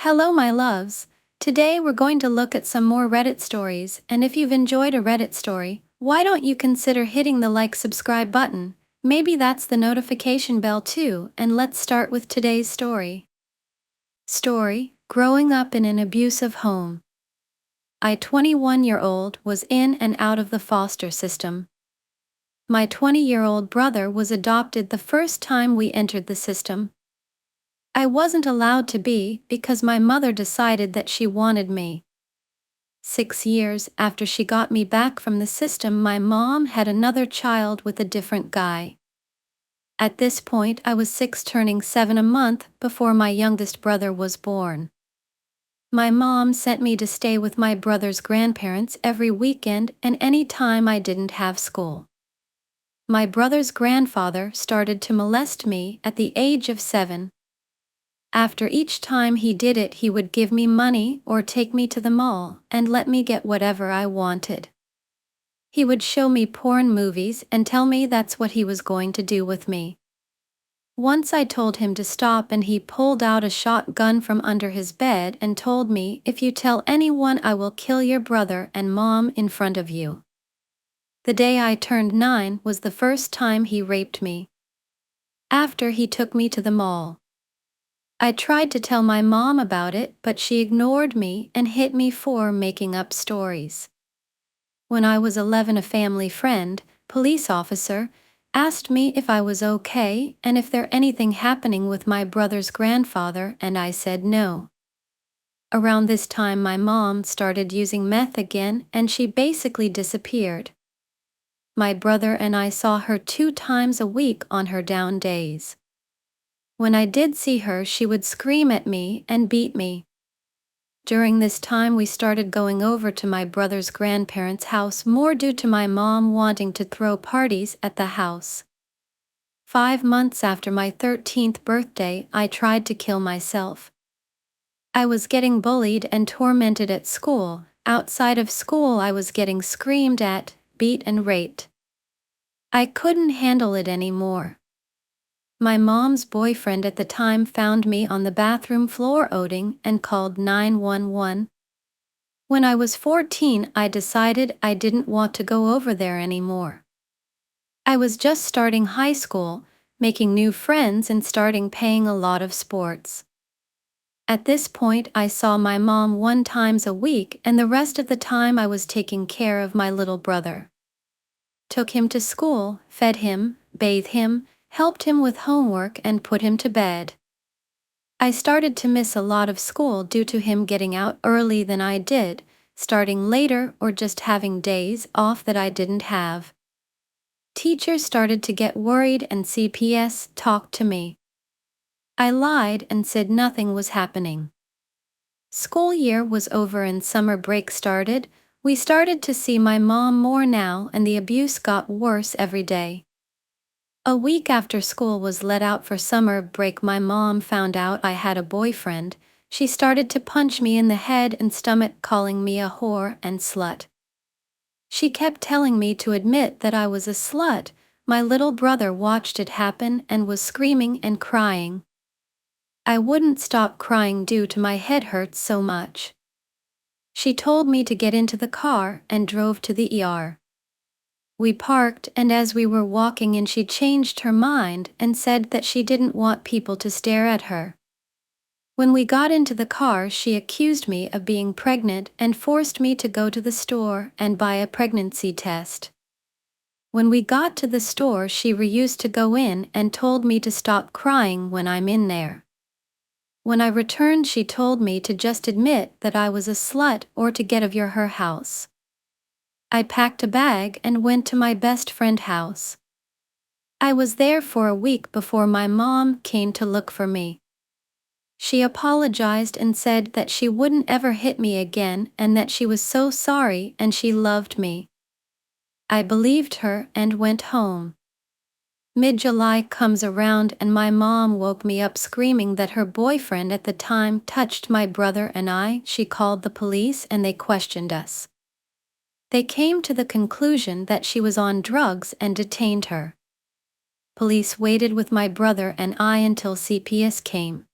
Hello, my loves. Today we're going to look at some more Reddit stories, and if you've enjoyed a Reddit story, why don't you consider hitting the subscribe button? Maybe that's the notification bell too, and let's start with today's story. Growing up in an abusive home. I, 21-year-old, was in and out of the foster system. My 20-year-old brother was adopted the first time we entered the system. I wasn't allowed to be because my mother decided that she wanted me. 6 years after she got me back from the system, my mom had another child with a different guy. At this point, I was 6 turning 7 a month before my youngest brother was born. My mom sent me to stay with my brother's grandparents every weekend and any time I didn't have school. My brother's grandfather started to molest me at the age of 7. After each time he did it, he would give me money or take me to the mall and let me get whatever I wanted. He would show me porn movies and tell me that's what he was going to do with me. Once I told him to stop and he pulled out a shotgun from under his bed and told me, "If you tell anyone, I will kill your brother and mom in front of you." The day I turned 9 was the first time he raped me. After, he took me to the mall. I tried to tell my mom about it, but she ignored me and hit me for making up stories. When I was 11, a family friend, police officer, asked me if I was okay and if there anything happening with my brother's grandfather, and I said no. Around this time, my mom started using meth again and she basically disappeared. My brother and I saw her 2 times a week on her down days. When I did see her, she would scream at me and beat me. During this time, we started going over to my brother's grandparents' house more due to my mom wanting to throw parties at the house. 5 months after my 13th birthday, I tried to kill myself. I was getting bullied and tormented at school. Outside of school, I was getting screamed at, beat and raped. I couldn't handle it anymore. My mom's boyfriend at the time found me on the bathroom floor oating and called 911. When I was 14, I decided I didn't want to go over there anymore. I was just starting high school, making new friends and starting paying a lot of sports. At this point, I saw my mom 1 time a week, and the rest of the time I was taking care of my little brother. Took him to school, fed him, bathed him, helped him with homework and put him to bed. I started to miss a lot of school due to him getting out early than I did, starting later or just having days off that I didn't have. Teachers started to get worried and CPS talked to me. I lied and said nothing was happening. School year was over and summer break started. We started to see my mom more now and the abuse got worse every day. A week after school was let out for summer break, my mom found out I had a boyfriend. She started to punch me in the head and stomach, calling me a whore and slut. She kept telling me to admit that I was a slut. My little brother watched it happen and was screaming and crying. I wouldn't stop crying due to my head hurt so much. She told me to get into the car and drove to the ER. We parked, and as we were walking in, she changed her mind and said that she didn't want people to stare at her. When we got into the car, she accused me of being pregnant and forced me to go to the store and buy a pregnancy test. When we got to the store, she refused to go in and told me to stop crying when I'm in there. When I returned, she told me to just admit that I was a slut or to get out of her house. I packed a bag and went to my best friend's house. I was there for a week before my mom came to look for me. She apologized and said that she wouldn't ever hit me again and that she was so sorry and she loved me. I believed her and went home. Mid-July comes around and my mom woke me up screaming that her boyfriend at the time touched my brother and I. She called the police and they questioned us. They came to the conclusion that she was on drugs and detained her. Police waited with my brother and I until CPS came.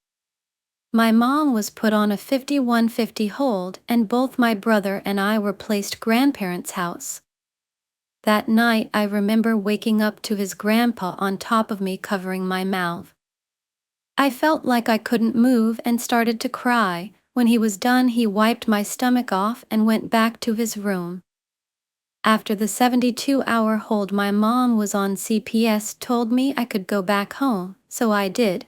My mom was put on a 5150 hold and both my brother and I were placed grandparents' house. That night I remember waking up to his grandpa on top of me covering my mouth. I felt like I couldn't move and started to cry. When he was done, he wiped my stomach off and went back to his room. After the 72-hour hold my mom was on, CPS told me I could go back home, so I did.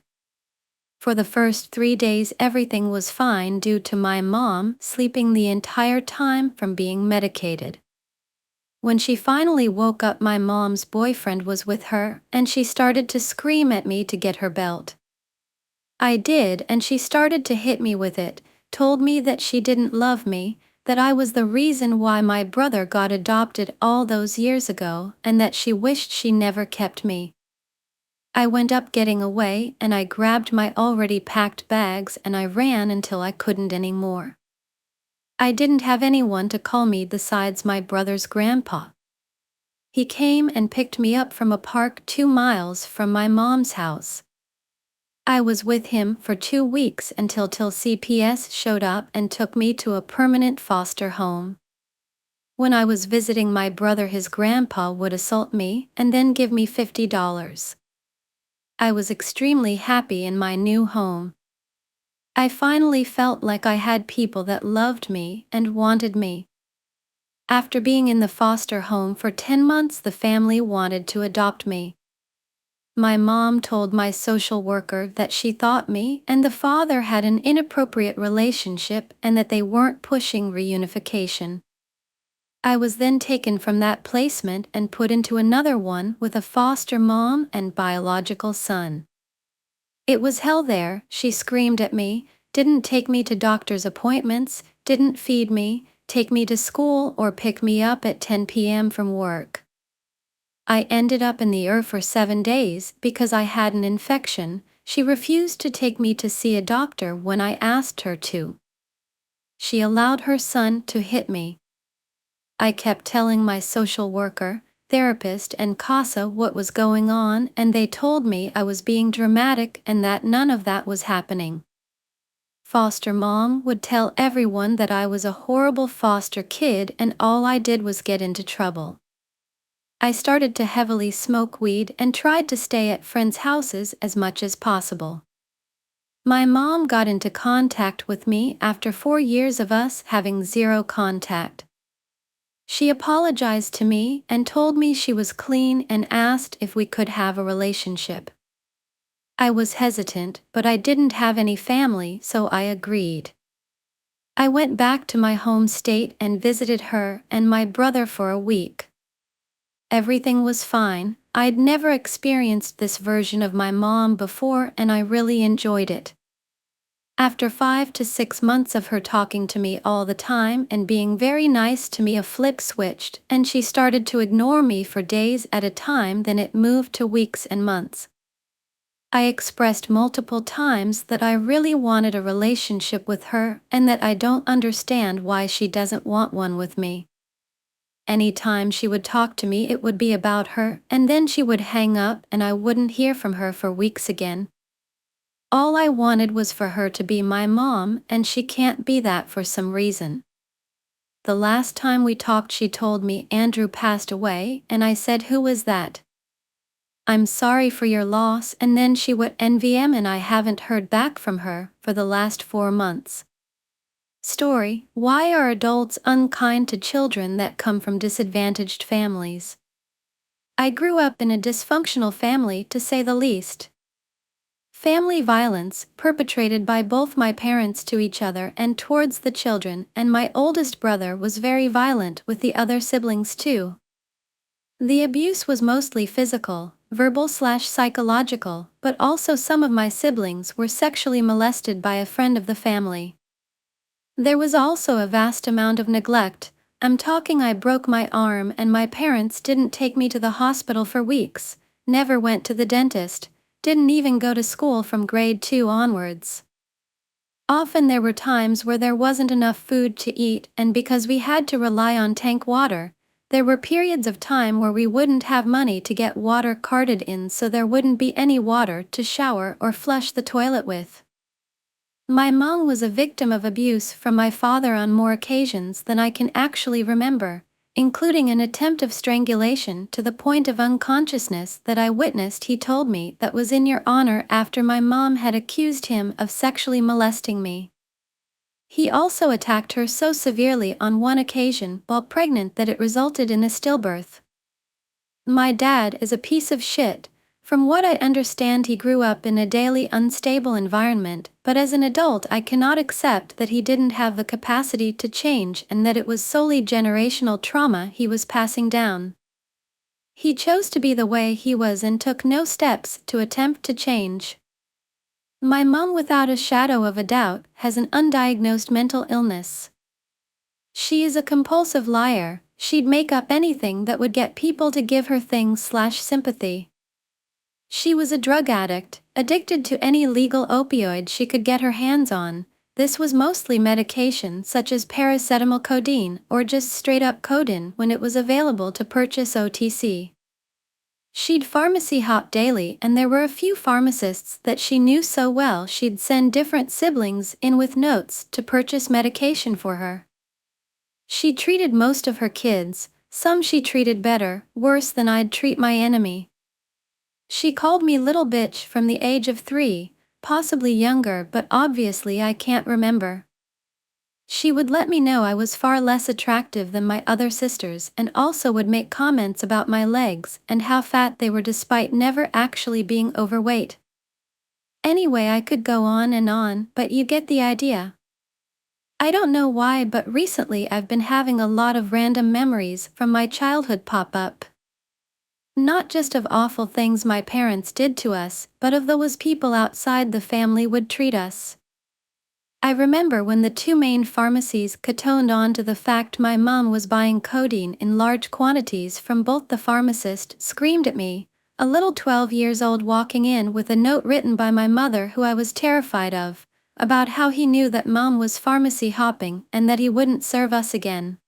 For the first 3 days everything was fine due to my mom sleeping the entire time from being medicated. When she finally woke up, my mom's boyfriend was with her, and she started to scream at me to get her belt. I did, and she started to hit me with it, told me that she didn't love me, that I was the reason why my brother got adopted all those years ago, and that she wished she never kept me. I went up getting away, and I grabbed my already packed bags and I ran until I couldn't anymore. I didn't have anyone to call me besides my brother's grandpa. He came and picked me up from a park 2 miles from my mom's house. I was with him for 2 weeks until CPS showed up and took me to a permanent foster home. When I was visiting my brother, his grandpa would assault me and then give me $50. I was extremely happy in my new home. I finally felt like I had people that loved me and wanted me. After being in the foster home for 10 months, the family wanted to adopt me. My mom told my social worker that she thought me and the father had an inappropriate relationship and that they weren't pushing reunification. I was then taken from that placement and put into another one with a foster mom and biological son. It was hell there. She screamed at me, didn't take me to doctor's appointments, didn't feed me, take me to school or pick me up at 10 p.m. from work. I ended up in the ER for 7 days because I had an infection. She refused to take me to see a doctor when I asked her to. She allowed her son to hit me. I kept telling my social worker, therapist and CASA what was going on, and they told me I was being dramatic and that none of that was happening. Foster mom would tell everyone that I was a horrible foster kid and all I did was get into trouble. I started to heavily smoke weed and tried to stay at friends' houses as much as possible. My mom got into contact with me after 4 years of us having zero contact. She apologized to me and told me she was clean and asked if we could have a relationship. I was hesitant, but I didn't have any family, so I agreed. I went back to my home state and visited her and my brother for a week. Everything was fine. I'd never experienced this version of my mom before and I really enjoyed it. After 5 to 6 months of her talking to me all the time and being very nice to me, a flip switched and she started to ignore me for days at a time, then it moved to weeks and months. I expressed multiple times that I really wanted a relationship with her and that I don't understand why she doesn't want one with me. Anytime she would talk to me, it would be about her, and then she would hang up and I wouldn't hear from her for weeks again. All I wanted was for her to be my mom, and she can't be that for some reason. The last time we talked, she told me Andrew passed away, and I said, "Who is that?" "I'm sorry for your loss," and then she would NVM and I haven't heard back from her for the last 4 months. Story: why are adults unkind to children that come from disadvantaged families? I grew up in a dysfunctional family, to say the least. Family violence, perpetrated by both my parents to each other and towards the children, and my oldest brother was very violent with the other siblings too. The abuse was mostly physical, verbal/psychological, but also some of my siblings were sexually molested by a friend of the family. There was also a vast amount of neglect. I broke my arm and my parents didn't take me to the hospital for weeks, never went to the dentist, didn't even go to school from grade 2 onwards. Often there were times where there wasn't enough food to eat, and because we had to rely on tank water, there were periods of time where we wouldn't have money to get water carted in, so there wouldn't be any water to shower or flush the toilet with. My mom was a victim of abuse from my father on more occasions than I can actually remember, including an attempt of strangulation to the point of unconsciousness that I witnessed. He told me that was in your honor after my mom had accused him of sexually molesting me. He also attacked her so severely on one occasion while pregnant that it resulted in a stillbirth. My dad is a piece of shit. From what I understand, he grew up in a daily unstable environment, but as an adult I cannot accept that he didn't have the capacity to change and that it was solely generational trauma he was passing down. He chose to be the way he was and took no steps to attempt to change. My mom, without a shadow of a doubt, has an undiagnosed mental illness. She is a compulsive liar. She'd make up anything that would get people to give her things/sympathy. She was a drug addict, addicted to any legal opioid she could get her hands on. This was mostly medication such as paracetamol, codeine, or just straight-up codeine when it was available to purchase OTC. She'd pharmacy hop daily, and there were a few pharmacists that she knew so well she'd send different siblings in with notes to purchase medication for her. She treated most of her kids, some she treated better, worse than I'd treat my enemy. She called me little bitch from the age of 3, possibly younger, but obviously I can't remember. She would let me know I was far less attractive than my other sisters and also would make comments about my legs and how fat they were despite never actually being overweight. Anyway, I could go on, but you get the idea. I don't know why, but recently I've been having a lot of random memories from my childhood pop up. Not just of awful things my parents did to us, but of those people outside the family would treat us. I remember when the two main pharmacies cottoned on to the fact my mom was buying codeine in large quantities from both. The pharmacist screamed at me, a little 12 years old, walking in with a note written by my mother, who I was terrified of, about how he knew that mom was pharmacy hopping and that he wouldn't serve us again.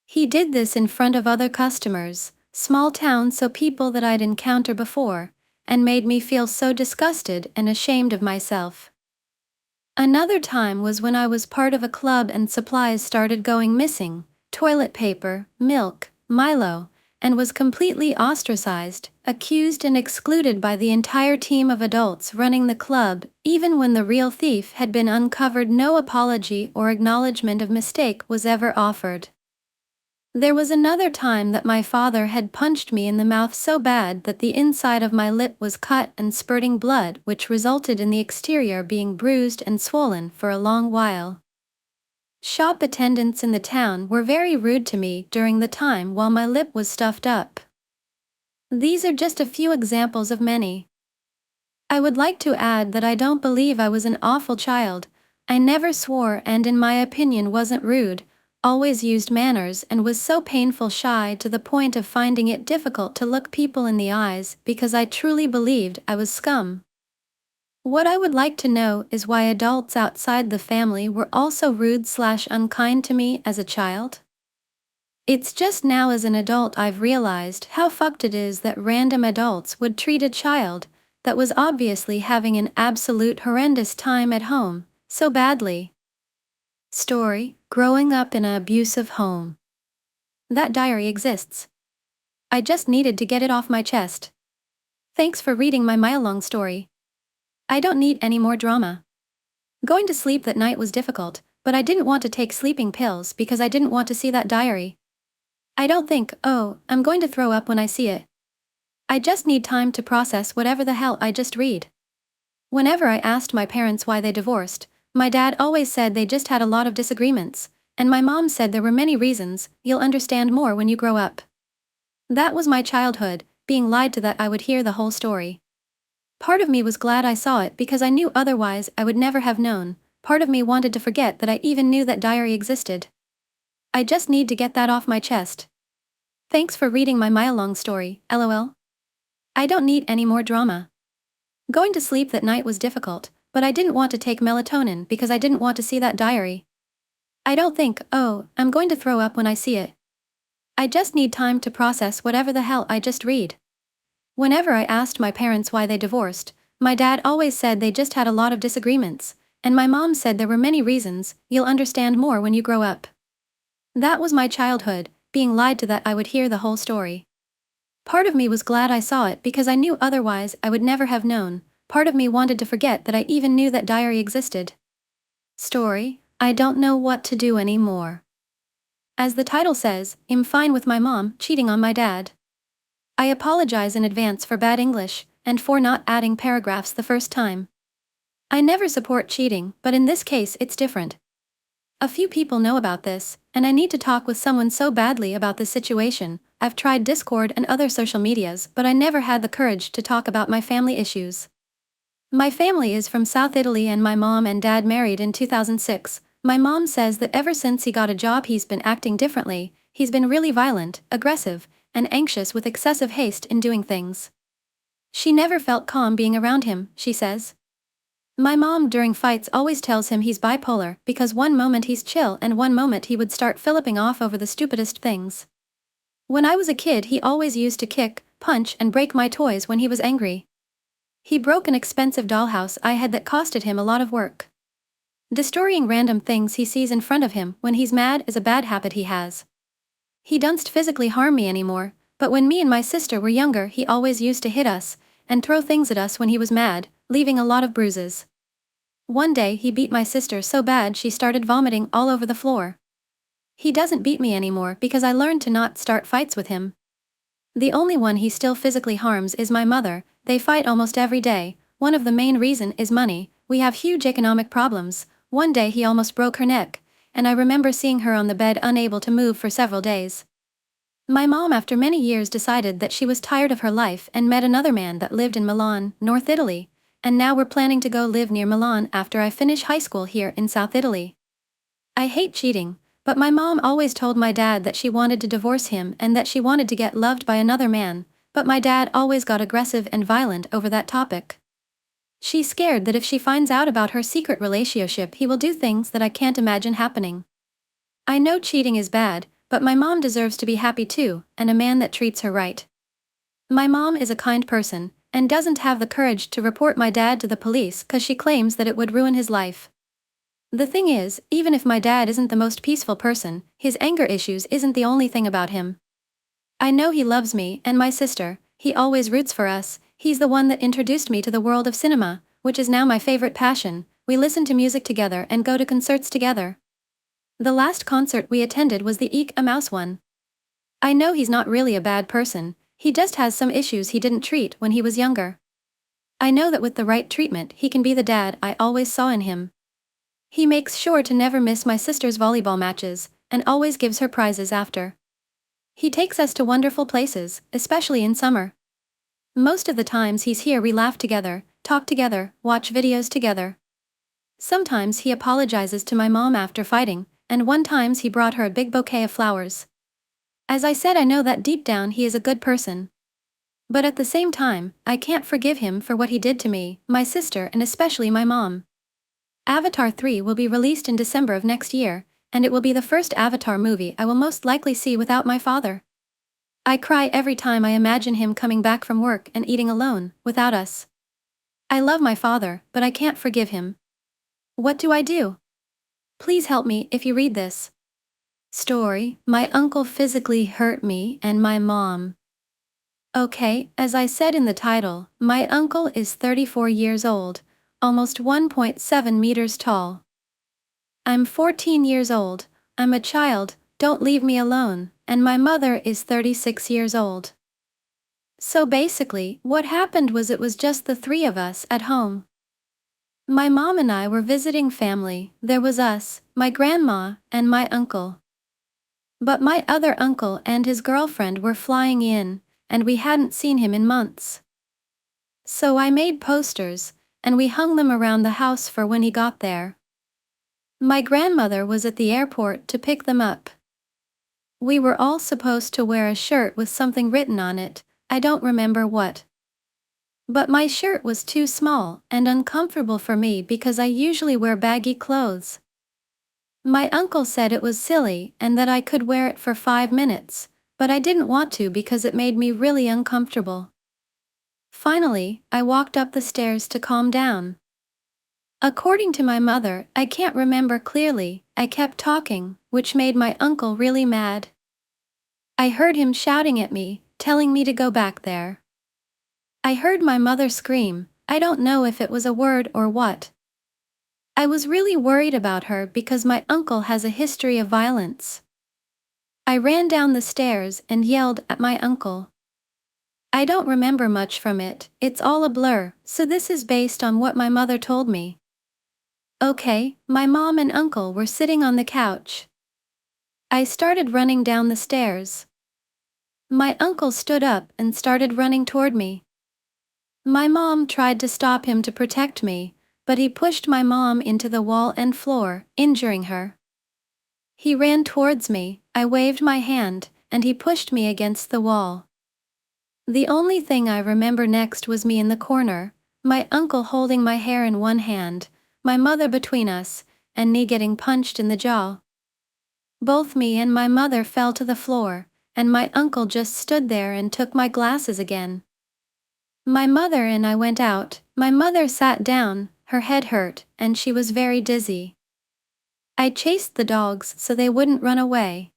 He did this in front of other customers, small town, so people that I'd encountered before, and made me feel so disgusted and ashamed of myself. Another time was when I was part of a club and supplies started going missing, toilet paper, milk, Milo, and was completely ostracized, accused and excluded by the entire team of adults running the club. Even when the real thief had been uncovered, no apology or acknowledgement of mistake was ever offered. There was another time that my father had punched me in the mouth so bad that the inside of my lip was cut and spurting blood, which resulted in the exterior being bruised and swollen for a long while. Shop attendants in the town were very rude to me during the time while my lip was stuffed up. These are just a few examples of many. I would like to add that I don't believe I was an awful child. I never swore and, in my opinion, wasn't rude, always used manners, and was so painful shy to the point of finding it difficult to look people in the eyes because I truly believed I was scum. What I would like to know is why adults outside the family were also rude/unkind to me as a child. It's just now as an adult I've realized how fucked it is that random adults would treat a child that was obviously having an absolute horrendous time at home so badly. Story: growing up in an abusive home. That diary exists. I just needed to get it off my chest. Thanks for reading my mile-long story. I don't need any more drama. Going to sleep that night was difficult, but I didn't want to take sleeping pills because I didn't want to see that diary. I don't think, oh, I'm going to throw up when I see it. I just need time to process whatever the hell I just read. Whenever I asked my parents why they divorced, my dad always said they just had a lot of disagreements, and my mom said there were many reasons. You'll understand more when you grow up. That was my childhood, being lied to that I would hear the whole story. Part of me was glad I saw it because I knew otherwise I would never have known. Part of me wanted to forget that I even knew that diary existed. I just need to get that off my chest. Thanks for reading my mile-long story, LOL. I don't need any more drama. Going to sleep that night was difficult, but I didn't want to take melatonin because I didn't want to see that diary. I don't think, oh, I'm going to throw up when I see it. I just need time to process whatever the hell I just read. Whenever I asked my parents why they divorced, my dad always said they just had a lot of disagreements, and my mom said there were many reasons, you'll understand more when you grow up. That was my childhood, being lied to that I would hear the whole story. Part of me was glad I saw it because I knew otherwise I would never have known. Part of me wanted to forget that I even knew that diary existed. Story, I don't know what to do anymore. As the title says, I'm fine with my mom cheating on my dad. I apologize in advance for bad English, and for not adding paragraphs the first time. I never support cheating, but in this case it's different. A few people know about this, and I need to talk with someone so badly about this situation. I've tried Discord and other social medias, but I never had the courage to talk about my family issues. My family is from South Italy and my mom and dad married in 2006. My mom says that ever since he got a job he's been acting differently. He's been really violent, aggressive, and anxious with excessive haste in doing things. She never felt calm being around him, she says. My mom during fights always tells him he's bipolar because one moment he's chill and one moment he would start flipping off over the stupidest things. When I was a kid he always used to kick, punch and break my toys when he was angry. He broke an expensive dollhouse I had that costed him a lot of work. Destroying random things he sees in front of him when he's mad is a bad habit he has. He doesn't physically harm me anymore, but when me and my sister were younger he always used to hit us and throw things at us when he was mad, leaving a lot of bruises. One day he beat my sister so bad she started vomiting all over the floor. He doesn't beat me anymore because I learned to not start fights with him. The only one he still physically harms is my mother. They fight almost every day. One of the main reason is money. We have huge economic problems. One day he almost broke her neck, and I remember seeing her on the bed unable to move for several days. My mom after many years decided that she was tired of her life and met another man that lived in Milan, North Italy, and now we're planning to go live near Milan after I finish high school here in South Italy. I hate cheating, but my mom always told my dad that she wanted to divorce him and that she wanted to get loved by another man, but my dad always got aggressive and violent over that topic. She's scared that if she finds out about her secret relationship he will do things that I can't imagine happening. I know cheating is bad, but my mom deserves to be happy too, and a man that treats her right. My mom is a kind person, and doesn't have the courage to report my dad to the police cause she claims that it would ruin his life. The thing is, even if my dad isn't the most peaceful person, his anger issues isn't the only thing about him. I know he loves me and my sister, he always roots for us, he's the one that introduced me to the world of cinema, which is now my favorite passion. We listen to music together and go to concerts together. The last concert we attended was the Eek a Mouse one. I know he's not really a bad person, he just has some issues he didn't treat when he was younger. I know that with the right treatment he can be the dad I always saw in him. He makes sure to never miss my sister's volleyball matches, and always gives her prizes after. He takes us to wonderful places, especially in summer. Most of the times he's here we laugh together, talk together, watch videos together. Sometimes he apologizes to my mom after fighting, and one time he brought her a big bouquet of flowers. As I said I know that deep down he is a good person. But at the same time, I can't forgive him for what he did to me, my sister and especially my mom. Avatar 3 will be released in December of next year, and it will be the first Avatar movie I will most likely see without my father. I cry every time I imagine him coming back from work and eating alone, without us. I love my father, but I can't forgive him. What do I do? Please help me if you read this. Story, my uncle physically hurt me and my mom. Okay, as I said in the title, my uncle is 34 years old, almost 1.7 meters tall. I'm 14 years old, I'm a child, don't leave me alone, and my mother is 36 years old. So basically, what happened was it was just the three of us at home. My mom and I were visiting family. There was us, my grandma, and my uncle. But my other uncle and his girlfriend were flying in, and we hadn't seen him in months. So I made posters, and we hung them around the house for when he got there. My grandmother was at the airport to pick them up. We were all supposed to wear a shirt with something written on it, I don't remember what. But my shirt was too small and uncomfortable for me because I usually wear baggy clothes. My uncle said it was silly and that I could wear it for 5 minutes, but I didn't want to because it made me really uncomfortable. Finally, I walked up the stairs to calm down. According to my mother, I can't remember clearly. I kept talking, which made my uncle really mad. I heard him shouting at me, telling me to go back there. I heard my mother scream. I don't know if it was a word or what. I was really worried about her because my uncle has a history of violence. I ran down the stairs and yelled at my uncle. I don't remember much from it, it's all a blur, so this is based on what my mother told me. Okay, my mom and uncle were sitting on the couch. I started running down the stairs. My uncle stood up and started running toward me. My mom tried to stop him to protect me, but he pushed my mom into the wall and floor, injuring her. He ran towards me, I waved my hand, and he pushed me against the wall. The only thing I remember next was me in the corner, my uncle holding my hair in one hand, my mother between us, and me getting punched in the jaw. Both me and my mother fell to the floor, and my uncle just stood there and took my glasses again. My mother and I went out. My mother sat down, her head hurt, and she was very dizzy. I chased the dogs so they wouldn't run away.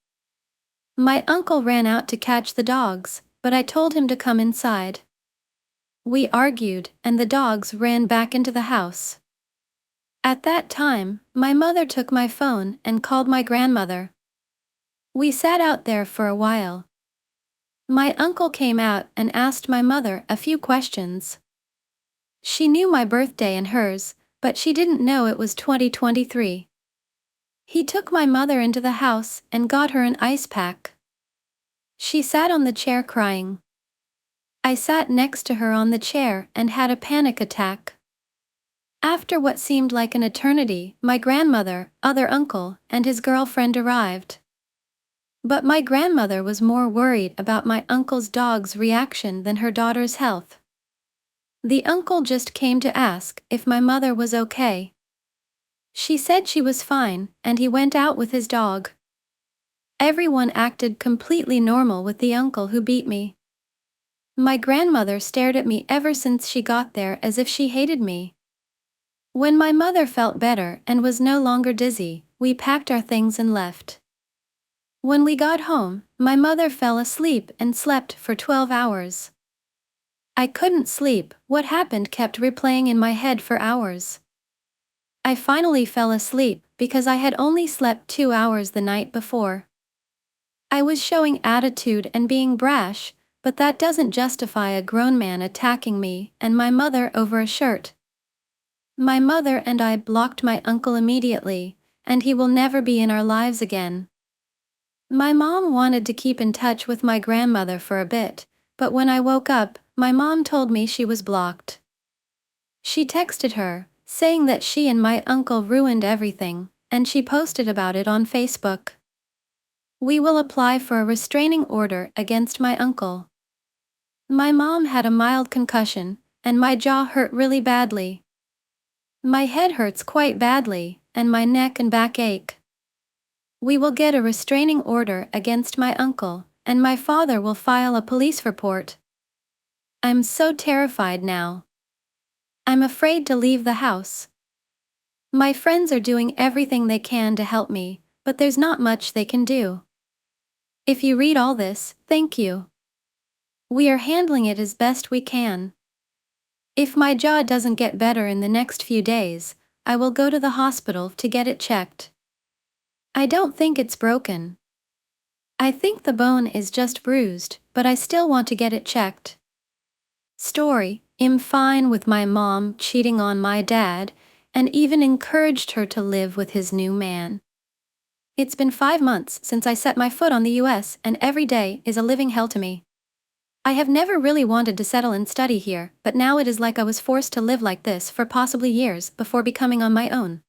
My uncle ran out to catch the dogs, but I told him to come inside. We argued, and the dogs ran back into the house. At that time, my mother took my phone and called my grandmother. We sat out there for a while. My uncle came out and asked my mother a few questions. She knew my birthday and hers, but she didn't know it was 2023. He took my mother into the house and got her an ice pack. She sat on the chair crying. I sat next to her on the chair and had a panic attack. After what seemed like an eternity, my grandmother, other uncle, and his girlfriend arrived. But my grandmother was more worried about my uncle's dog's reaction than her daughter's health. The uncle just came to ask if my mother was okay. She said she was fine, and he went out with his dog. Everyone acted completely normal with the uncle who beat me. My grandmother stared at me ever since she got there as if she hated me. When my mother felt better and was no longer dizzy, we packed our things and left. When we got home, my mother fell asleep and slept for 12 hours. I couldn't sleep, what happened kept replaying in my head for hours. I finally fell asleep because I had only slept 2 hours the night before. I was showing attitude and being brash, but that doesn't justify a grown man attacking me and my mother over a shirt. My mother and I blocked my uncle immediately, and he will never be in our lives again. My mom wanted to keep in touch with my grandmother for a bit, but when I woke up, my mom told me she was blocked. She texted her, saying that she and my uncle ruined everything, and she posted about it on Facebook. We will apply for a restraining order against my uncle. My mom had a mild concussion, and my jaw hurt really badly. My head hurts quite badly, and my neck and back ache. We will get a restraining order against my uncle, and my father will file a police report. I'm so terrified now. I'm afraid to leave the house. My friends are doing everything they can to help me, but there's not much they can do. If you read all this, thank you. We are handling it as best we can. If my jaw doesn't get better in the next few days, I will go to the hospital to get it checked. I don't think it's broken. I think the bone is just bruised, but I still want to get it checked. Story: I'm fine with my mom cheating on my dad, and even encouraged her to live with his new man. It's been 5 months since I set my foot on the US, and every day is a living hell to me. I have never really wanted to settle and study here, but now it is like I was forced to live like this for possibly years before becoming on my own.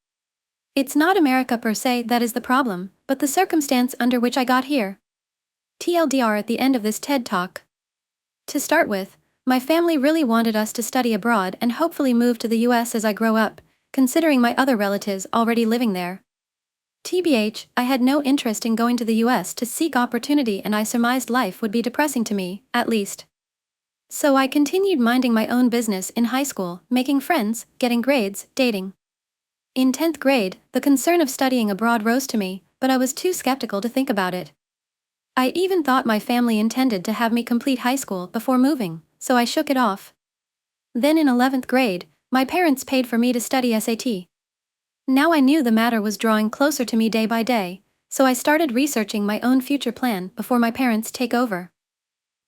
It's not America per se that is the problem, but the circumstance under which I got here. TLDR at the end of this TED Talk. To start with, my family really wanted us to study abroad and hopefully move to the US as I grow up, considering my other relatives already living there. TBH, I had no interest in going to the US to seek opportunity, and I surmised life would be depressing to me, at least. So I continued minding my own business in high school, making friends, getting grades, dating. In 10th grade, the concern of studying abroad rose to me, but I was too skeptical to think about it. I even thought my family intended to have me complete high school before moving, so I shook it off. Then in 11th grade, my parents paid for me to study SAT. Now I knew the matter was drawing closer to me day by day, so I started researching my own future plan before my parents take over.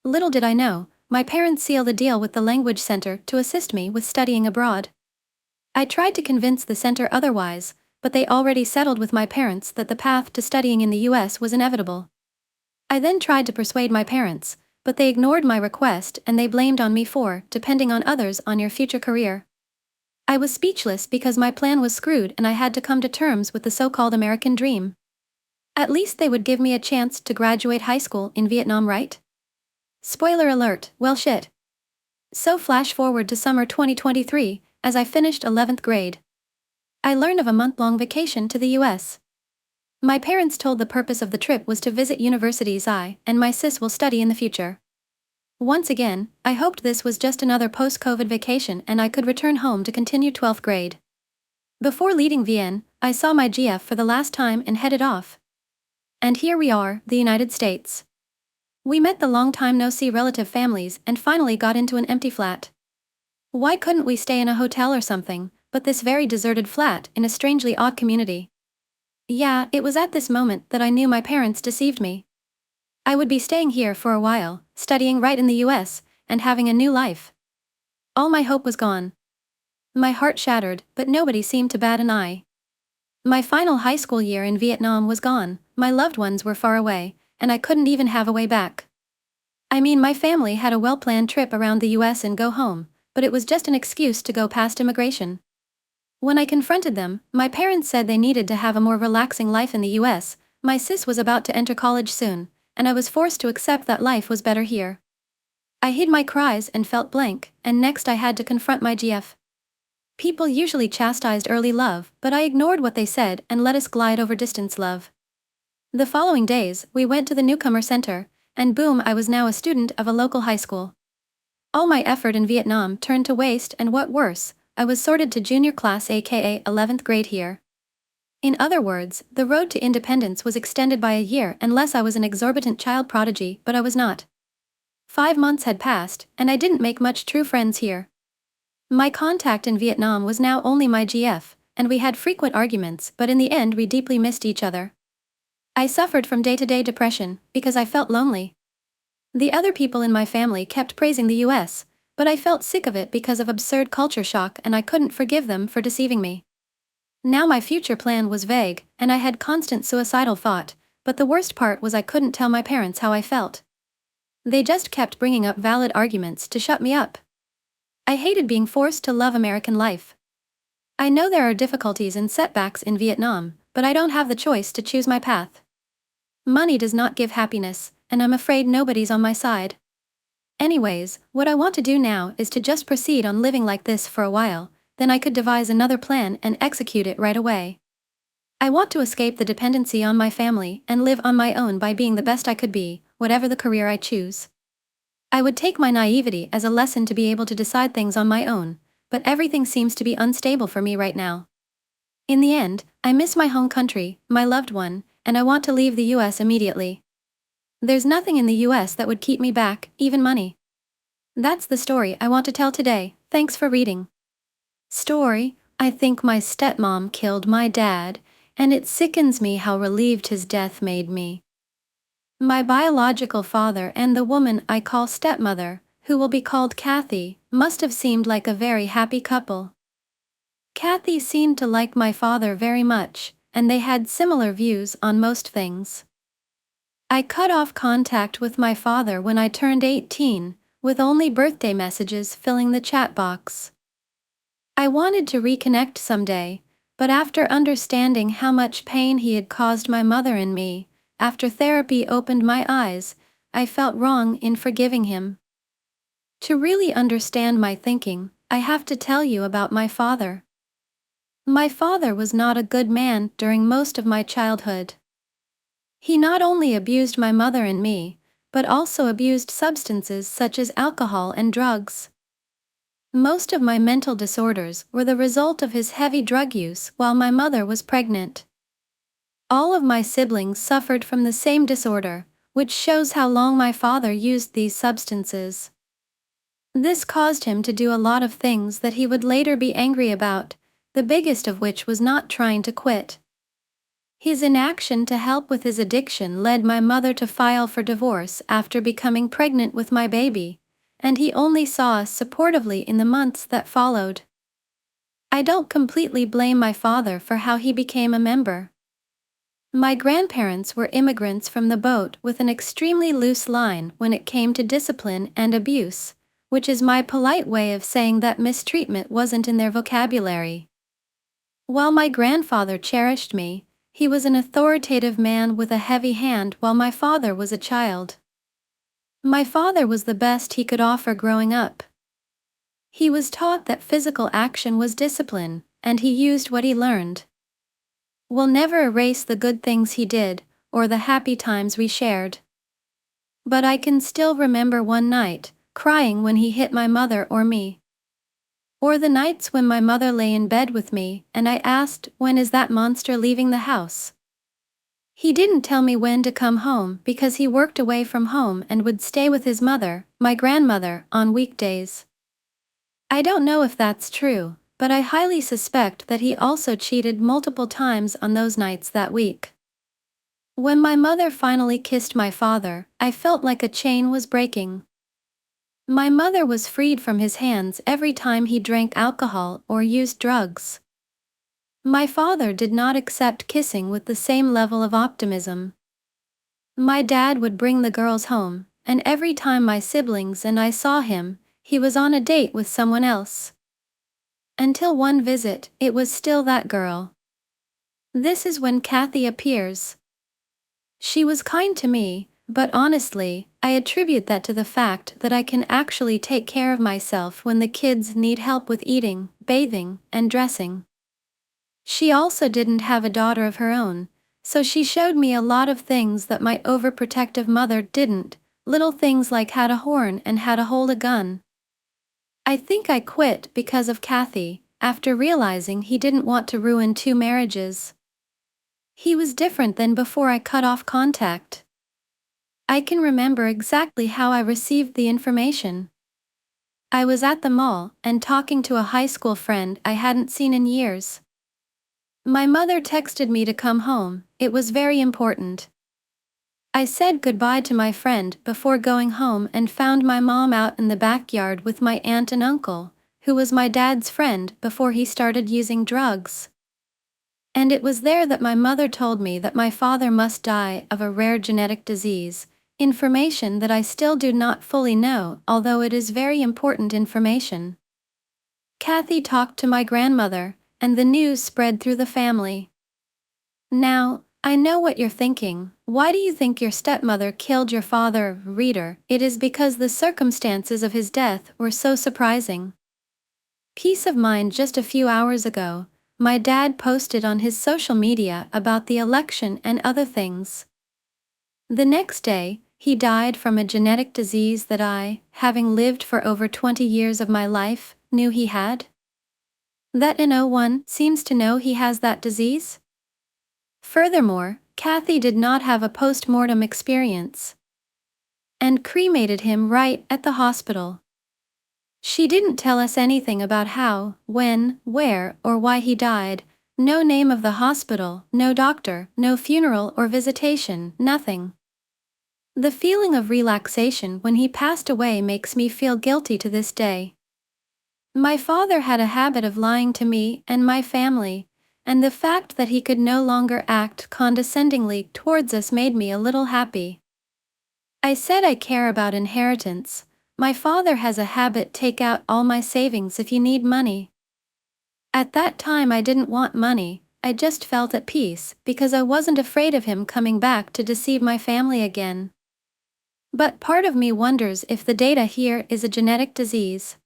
Little did I know, my parents sealed a deal with the Language Center to assist me with studying abroad. I tried to convince the center otherwise, but they already settled with my parents that the path to studying in the US was inevitable. I then tried to persuade my parents, but they ignored my request and they blamed on me for depending on others on your future career. I was speechless because my plan was screwed and I had to come to terms with the so-called American dream. At least they would give me a chance to graduate high school in Vietnam, right? Spoiler alert, well shit. So flash forward to summer 2023, as I finished 11th grade. I learned of a month-long vacation to the US. My parents told the purpose of the trip was to visit universities I and my sis will study in the future. Once again, I hoped this was just another post-COVID vacation and I could return home to continue 12th grade. Before leaving Vienna, I saw my GF for the last time and headed off. And here we are, the United States. We met the long-time no-see relative families and finally got into an empty flat. Why couldn't we stay in a hotel or something, but this very deserted flat in a strangely odd community? Yeah, it was at this moment that I knew my parents deceived me. I would be staying here for a while, studying right in the US, and having a new life. All my hope was gone. My heart shattered, but nobody seemed to bat an eye. My final high school year in Vietnam was gone, my loved ones were far away, and I couldn't even have a way back. I mean, my family had a well-planned trip around the US and go home, but it was just an excuse to go past immigration. When I confronted them, my parents said they needed to have a more relaxing life in the US, my sis was about to enter college soon, and I was forced to accept that life was better here. I hid my cries and felt blank, and next I had to confront my GF. People usually chastised early love, but I ignored what they said and let us glide over distance love. The following days, we went to the newcomer center, and boom, I was now a student of a local high school. All my effort in Vietnam turned to waste and what worse, I was sorted to junior class aka 11th grade here. In other words, the road to independence was extended by a year unless I was an exorbitant child prodigy, but I was not. 5 months had passed, and I didn't make much true friends here. My contact in Vietnam was now only my GF, and we had frequent arguments, but in the end we deeply missed each other. I suffered from day-to-day depression, because I felt lonely. The other people in my family kept praising the US, but I felt sick of it because of absurd culture shock and I couldn't forgive them for deceiving me. Now my future plan was vague, and I had constant suicidal thought, but the worst part was I couldn't tell my parents how I felt. They just kept bringing up valid arguments to shut me up. I hated being forced to love American life. I know there are difficulties and setbacks in Vietnam, but I don't have the choice to choose my path. Money does not give happiness, and I'm afraid nobody's on my side. Anyways, what I want to do now is to just proceed on living like this for a while, then I could devise another plan and execute it right away. I want to escape the dependency on my family and live on my own by being the best I could be, whatever the career I choose. I would take my naivety as a lesson to be able to decide things on my own, but everything seems to be unstable for me right now. In the end, I miss my home country, my loved one, and I want to leave the US immediately. There's nothing in the US that would keep me back, even money. That's the story I want to tell today. Thanks for reading. Story: I think my stepmom killed my dad, and it sickens me how relieved his death made me. My biological father and the woman I call stepmother, who will be called Kathy, must have seemed like a very happy couple. Kathy seemed to like my father very much, and they had similar views on most things. I cut off contact with my father when I turned 18, with only birthday messages filling the chat box. I wanted to reconnect someday, but after understanding how much pain he had caused my mother and me, after therapy opened my eyes, I felt wrong in forgiving him. To really understand my thinking, I have to tell you about my father. My father was not a good man during most of my childhood. He not only abused my mother and me, but also abused substances such as alcohol and drugs. Most of my mental disorders were the result of his heavy drug use while my mother was pregnant. All of my siblings suffered from the same disorder, which shows how long my father used these substances. This caused him to do a lot of things that he would later be angry about, the biggest of which was not trying to quit. His inaction to help with his addiction led my mother to file for divorce after becoming pregnant with my baby, and he only saw us supportively in the months that followed. I don't completely blame my father for how he became a member. My grandparents were immigrants from the boat with an extremely loose line when it came to discipline and abuse, which is my polite way of saying that mistreatment wasn't in their vocabulary. While my grandfather cherished me, he was an authoritative man with a heavy hand while my father was a child. My father was the best he could offer growing up. He was taught that physical action was discipline, and he used what he learned. We'll never erase the good things he did, or the happy times we shared. But I can still remember one night, crying when he hit my mother or me. Or the nights when my mother lay in bed with me and I asked, "When is that monster leaving the house?" He didn't tell me when to come home because he worked away from home and would stay with his mother, my grandmother, on weekdays. I don't know if that's true, but I highly suspect that he also cheated multiple times on those nights that week. When my mother finally kissed my father, I felt like a chain was breaking. My mother was freed from his hands every time he drank alcohol or used drugs. My father did not accept kissing with the same level of optimism. My dad would bring the girls home, and every time my siblings and I saw him, he was on a date with someone else. Until one visit, it was still that girl. This is when Kathy appears. She was kind to me, but honestly, I attribute that to the fact that I can actually take care of myself when the kids need help with eating, bathing, and dressing. She also didn't have a daughter of her own, so she showed me a lot of things that my overprotective mother didn't, little things like how to horn and how to hold a gun. I think I quit because of Kathy, after realizing he didn't want to ruin 2 marriages. He was different than before I cut off contact. I can remember exactly how I received the information. I was at the mall and talking to a high school friend I hadn't seen in years. My mother texted me to come home, it was very important. I said goodbye to my friend before going home and found my mom out in the backyard with my aunt and uncle, who was my dad's friend before he started using drugs. And it was there that my mother told me that my father must die of a rare genetic disease, information that I still do not fully know, although it is very important information. Kathy talked to my grandmother, and the news spread through the family. Now, I know what you're thinking. Why do you think your stepmother killed your father? Reader, it is because the circumstances of his death were so surprising. Peace of mind. Just a few hours ago, my dad posted on his social media about the election and other things. The next day, he died from a genetic disease that I, having lived for over 20 years of my life, knew he had. That no one seems to know he has that disease? Furthermore, Kathy did not have a post-mortem experience and cremated him right at the hospital. She didn't tell us anything about how, when, where, or why he died, no name of the hospital, no doctor, no funeral or visitation, nothing. The feeling of relaxation when he passed away makes me feel guilty to this day. My father had a habit of lying to me and my family, and the fact that he could no longer act condescendingly towards us made me a little happy. I said I care about inheritance. My father has a habit: take out all my savings if you need money. At that time I didn't want money, I just felt at peace because I wasn't afraid of him coming back to deceive my family again. But part of me wonders if the data here is a genetic disease.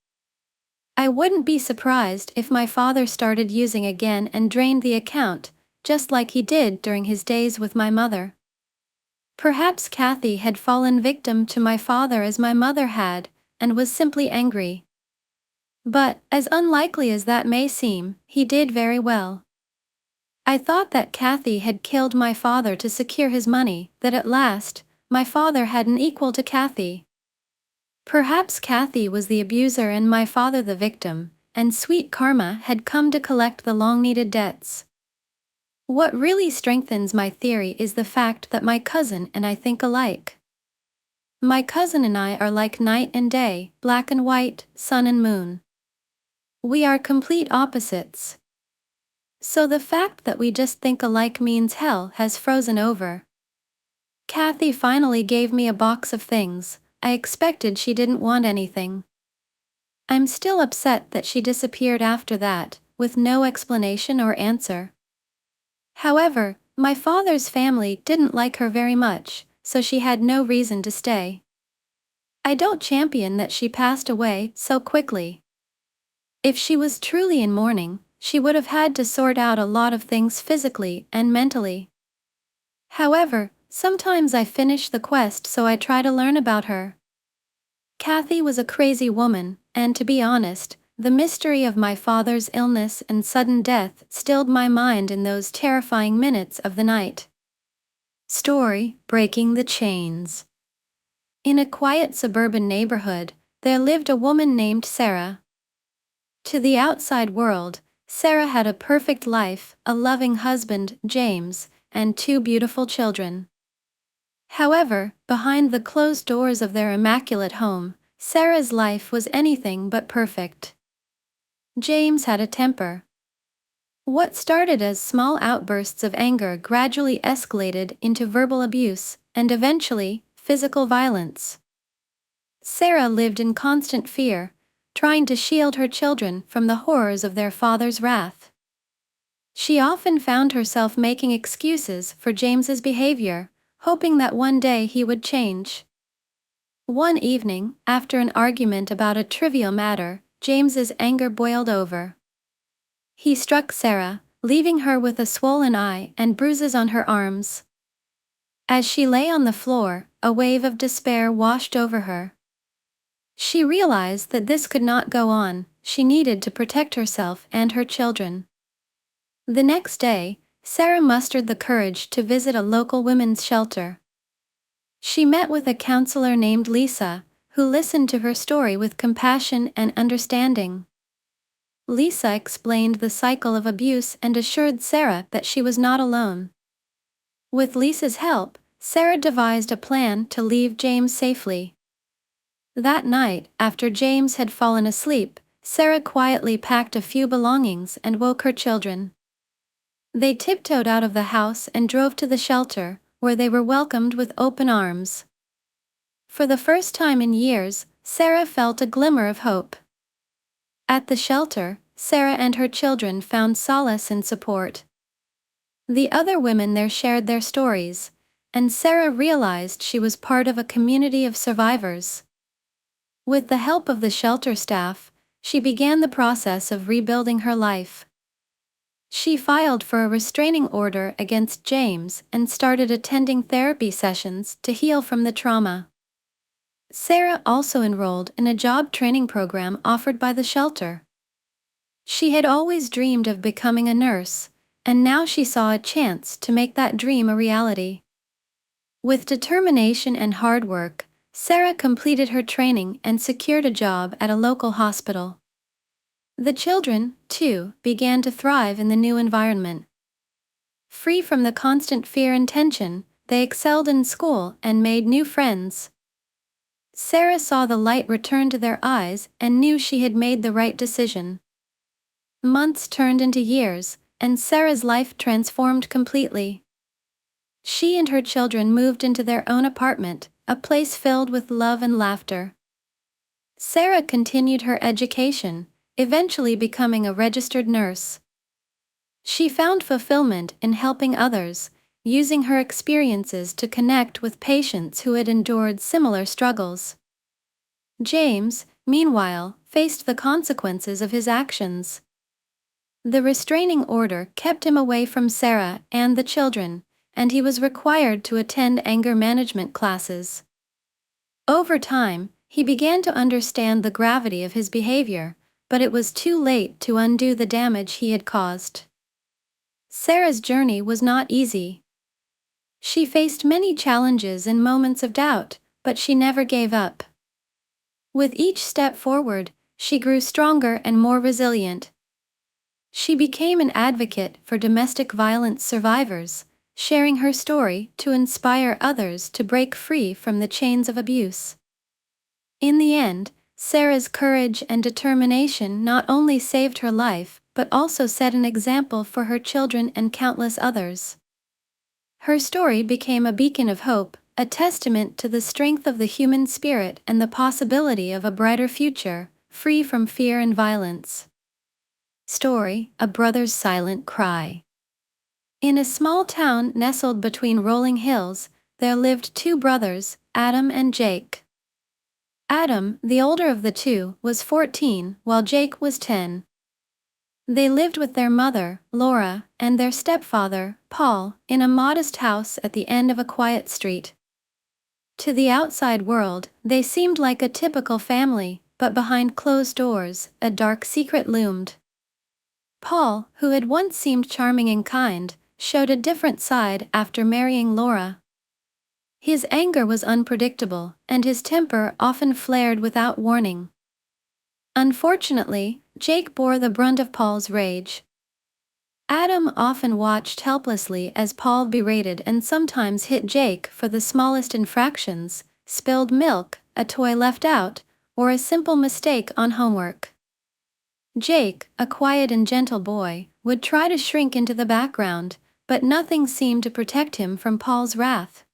I wouldn't be surprised if my father started using again and drained the account, just like he did during his days with my mother. Perhaps Kathy had fallen victim to my father as my mother had, and was simply angry. But, as unlikely as that may seem, he did very well. I thought that Kathy had killed my father to secure his money, that at last, my father had an equal to Kathy. Perhaps Kathy was the abuser and my father the victim, and sweet karma had come to collect the long-needed debts. What really strengthens my theory is the fact that my cousin and I think alike. My cousin and I are like night and day, black and white, sun and moon. We are complete opposites. So the fact that we just think alike means hell has frozen over. Kathy finally gave me a box of things. I expected she didn't want anything. I'm still upset that she disappeared after that, with no explanation or answer. However, my father's family didn't like her very much, so she had no reason to stay. I don't champion that she passed away so quickly. If she was truly in mourning, she would have had to sort out a lot of things physically and mentally. However, sometimes I finish the quest, so I try to learn about her. Kathy was a crazy woman, and to be honest, the mystery of my father's illness and sudden death stilled my mind in those terrifying minutes of the night. Story: Breaking the Chains. In a quiet suburban neighborhood, there lived a woman named Sarah. To the outside world, Sarah had a perfect life, a loving husband, James, and two beautiful children. However, behind the closed doors of their immaculate home, Sarah's life was anything but perfect. James had a temper. What started as small outbursts of anger gradually escalated into verbal abuse, and eventually, physical violence. Sarah lived in constant fear, trying to shield her children from the horrors of their father's wrath. She often found herself making excuses for James's behavior, hoping that one day he would change. One evening, after an argument about a trivial matter, James's anger boiled over. He struck Sarah, leaving her with a swollen eye and bruises on her arms. As she lay on the floor, a wave of despair washed over her. She realized that this could not go on. She needed to protect herself and her children. The next day, Sarah mustered the courage to visit a local women's shelter. She met with a counselor named Lisa, who listened to her story with compassion and understanding. Lisa explained the cycle of abuse and assured Sarah that she was not alone. With Lisa's help, Sarah devised a plan to leave James safely. That night, after James had fallen asleep, Sarah quietly packed a few belongings and woke her children. They tiptoed out of the house and drove to the shelter, where they were welcomed with open arms. For the first time in years, Sarah felt a glimmer of hope. At the shelter, Sarah and her children found solace and support. The other women there shared their stories, and Sarah realized she was part of a community of survivors. With the help of the shelter staff, she began the process of rebuilding her life. She filed for a restraining order against James and started attending therapy sessions to heal from the trauma. Sarah also enrolled in a job training program offered by the shelter. She had always dreamed of becoming a nurse, and now she saw a chance to make that dream a reality. With determination and hard work, Sarah completed her training and secured a job at a local hospital. The children, too, began to thrive in the new environment. Free from the constant fear and tension, they excelled in school and made new friends. Sarah saw the light return to their eyes and knew she had made the right decision. Months turned into years, and Sarah's life transformed completely. She and her children moved into their own apartment, a place filled with love and laughter. Sarah continued her education, eventually becoming a registered nurse. She found fulfillment in helping others, using her experiences to connect with patients who had endured similar struggles. James, meanwhile, faced the consequences of his actions. The restraining order kept him away from Sarah and the children, and he was required to attend anger management classes. Over time, he began to understand the gravity of his behavior, but it was too late to undo the damage he had caused. Sarah's journey was not easy. She faced many challenges and moments of doubt, but she never gave up. With each step forward, she grew stronger and more resilient. She became an advocate for domestic violence survivors, sharing her story to inspire others to break free from the chains of abuse. In the end, Sarah's courage and determination not only saved her life, but also set an example for her children and countless others. Her story became a beacon of hope, a testament to the strength of the human spirit and the possibility of a brighter future, free from fear and violence. Story: A Brother's Silent Cry. In a small town nestled between rolling hills, there lived two brothers, Adam and Jake. Adam, the older of the two, was 14, while Jake was 10. They lived with their mother, Laura, and their stepfather, Paul, in a modest house at the end of a quiet street. To the outside world, they seemed like a typical family, but behind closed doors, a dark secret loomed. Paul, who had once seemed charming and kind, showed a different side after marrying Laura. His anger was unpredictable, and his temper often flared without warning. Unfortunately, Jake bore the brunt of Paul's rage. Adam often watched helplessly as Paul berated and sometimes hit Jake for the smallest infractions: spilled milk, a toy left out, or a simple mistake on homework. Jake, a quiet and gentle boy, would try to shrink into the background, but nothing seemed to protect him from Paul's wrath.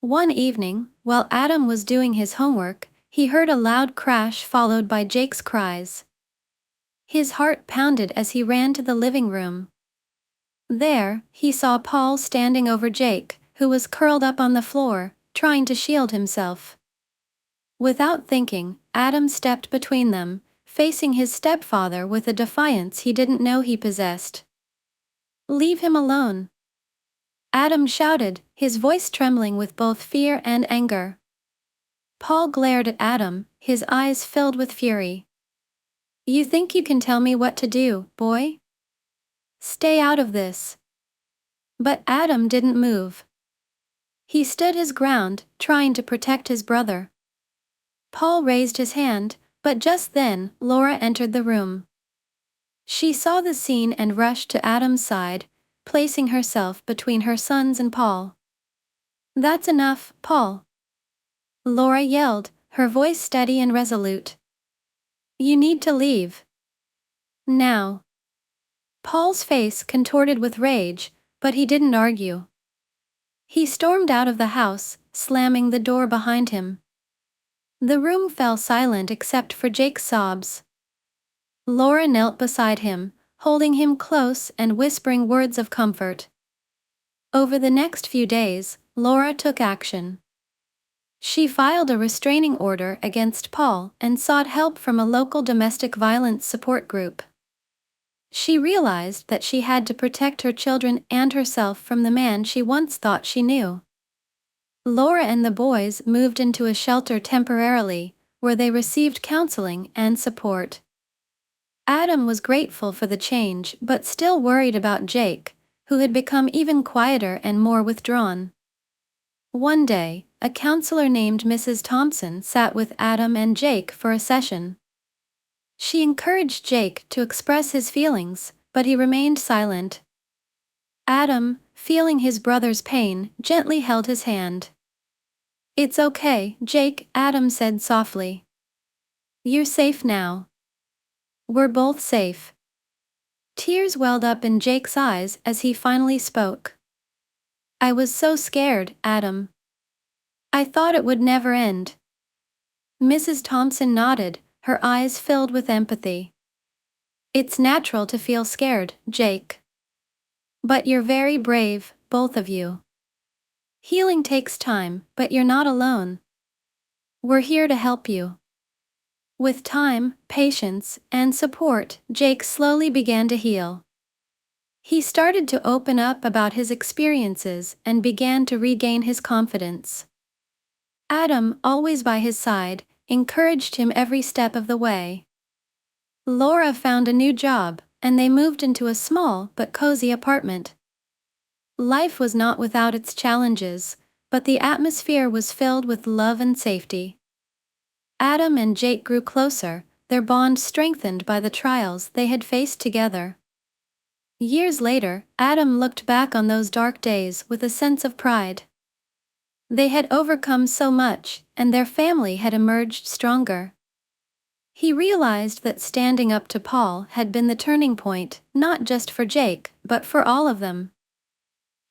One evening, while Adam was doing his homework, he heard a loud crash followed by Jake's cries. His heart pounded as he ran to the living room. There, he saw Paul standing over Jake, who was curled up on the floor, trying to shield himself. Without thinking, Adam stepped between them, facing his stepfather with a defiance he didn't know he possessed. "Leave him alone," Adam shouted, his voice trembling with both fear and anger. Paul glared at Adam, his eyes filled with fury. "You think you can tell me what to do, boy? Stay out of this." But Adam didn't move. He stood his ground, trying to protect his brother. Paul raised his hand, but just then, Laura entered the room. She saw the scene and rushed to Adam's side, placing herself between her sons and Paul. "That's enough, Paul," Laura yelled, her voice steady and resolute. "You need to leave. Now." Paul's face contorted with rage, but he didn't argue. He stormed out of the house, slamming the door behind him. The room fell silent except for Jake's sobs. Laura knelt beside him, holding him close and whispering words of comfort. Over the next few days, Laura took action. She filed a restraining order against Paul and sought help from a local domestic violence support group. She realized that she had to protect her children and herself from the man she once thought she knew. Laura and the boys moved into a shelter temporarily, where they received counseling and support. Adam was grateful for the change but still worried about Jake, who had become even quieter and more withdrawn. One day, a counselor named Mrs. Thompson sat with Adam and Jake for a session. She encouraged Jake to express his feelings, but he remained silent. Adam, feeling his brother's pain, gently held his hand. "It's okay, Jake," Adam said softly. "You're safe now. We're both safe." Tears welled up in Jake's eyes as he finally spoke. "I was so scared, Adam. I thought it would never end." Mrs. Thompson nodded, her eyes filled with empathy. "It's natural to feel scared, Jake. But you're very brave, both of you. Healing takes time, but you're not alone. We're here to help you." With time, patience, and support, Jake slowly began to heal. He started to open up about his experiences and began to regain his confidence. Adam, always by his side, encouraged him every step of the way. Laura found a new job, and they moved into a small but cozy apartment. Life was not without its challenges, but the atmosphere was filled with love and safety. Adam and Jake grew closer, their bond strengthened by the trials they had faced together. Years later, Adam looked back on those dark days with a sense of pride. They had overcome so much, and their family had emerged stronger. He realized that standing up to Paul had been the turning point, not just for Jake, but for all of them.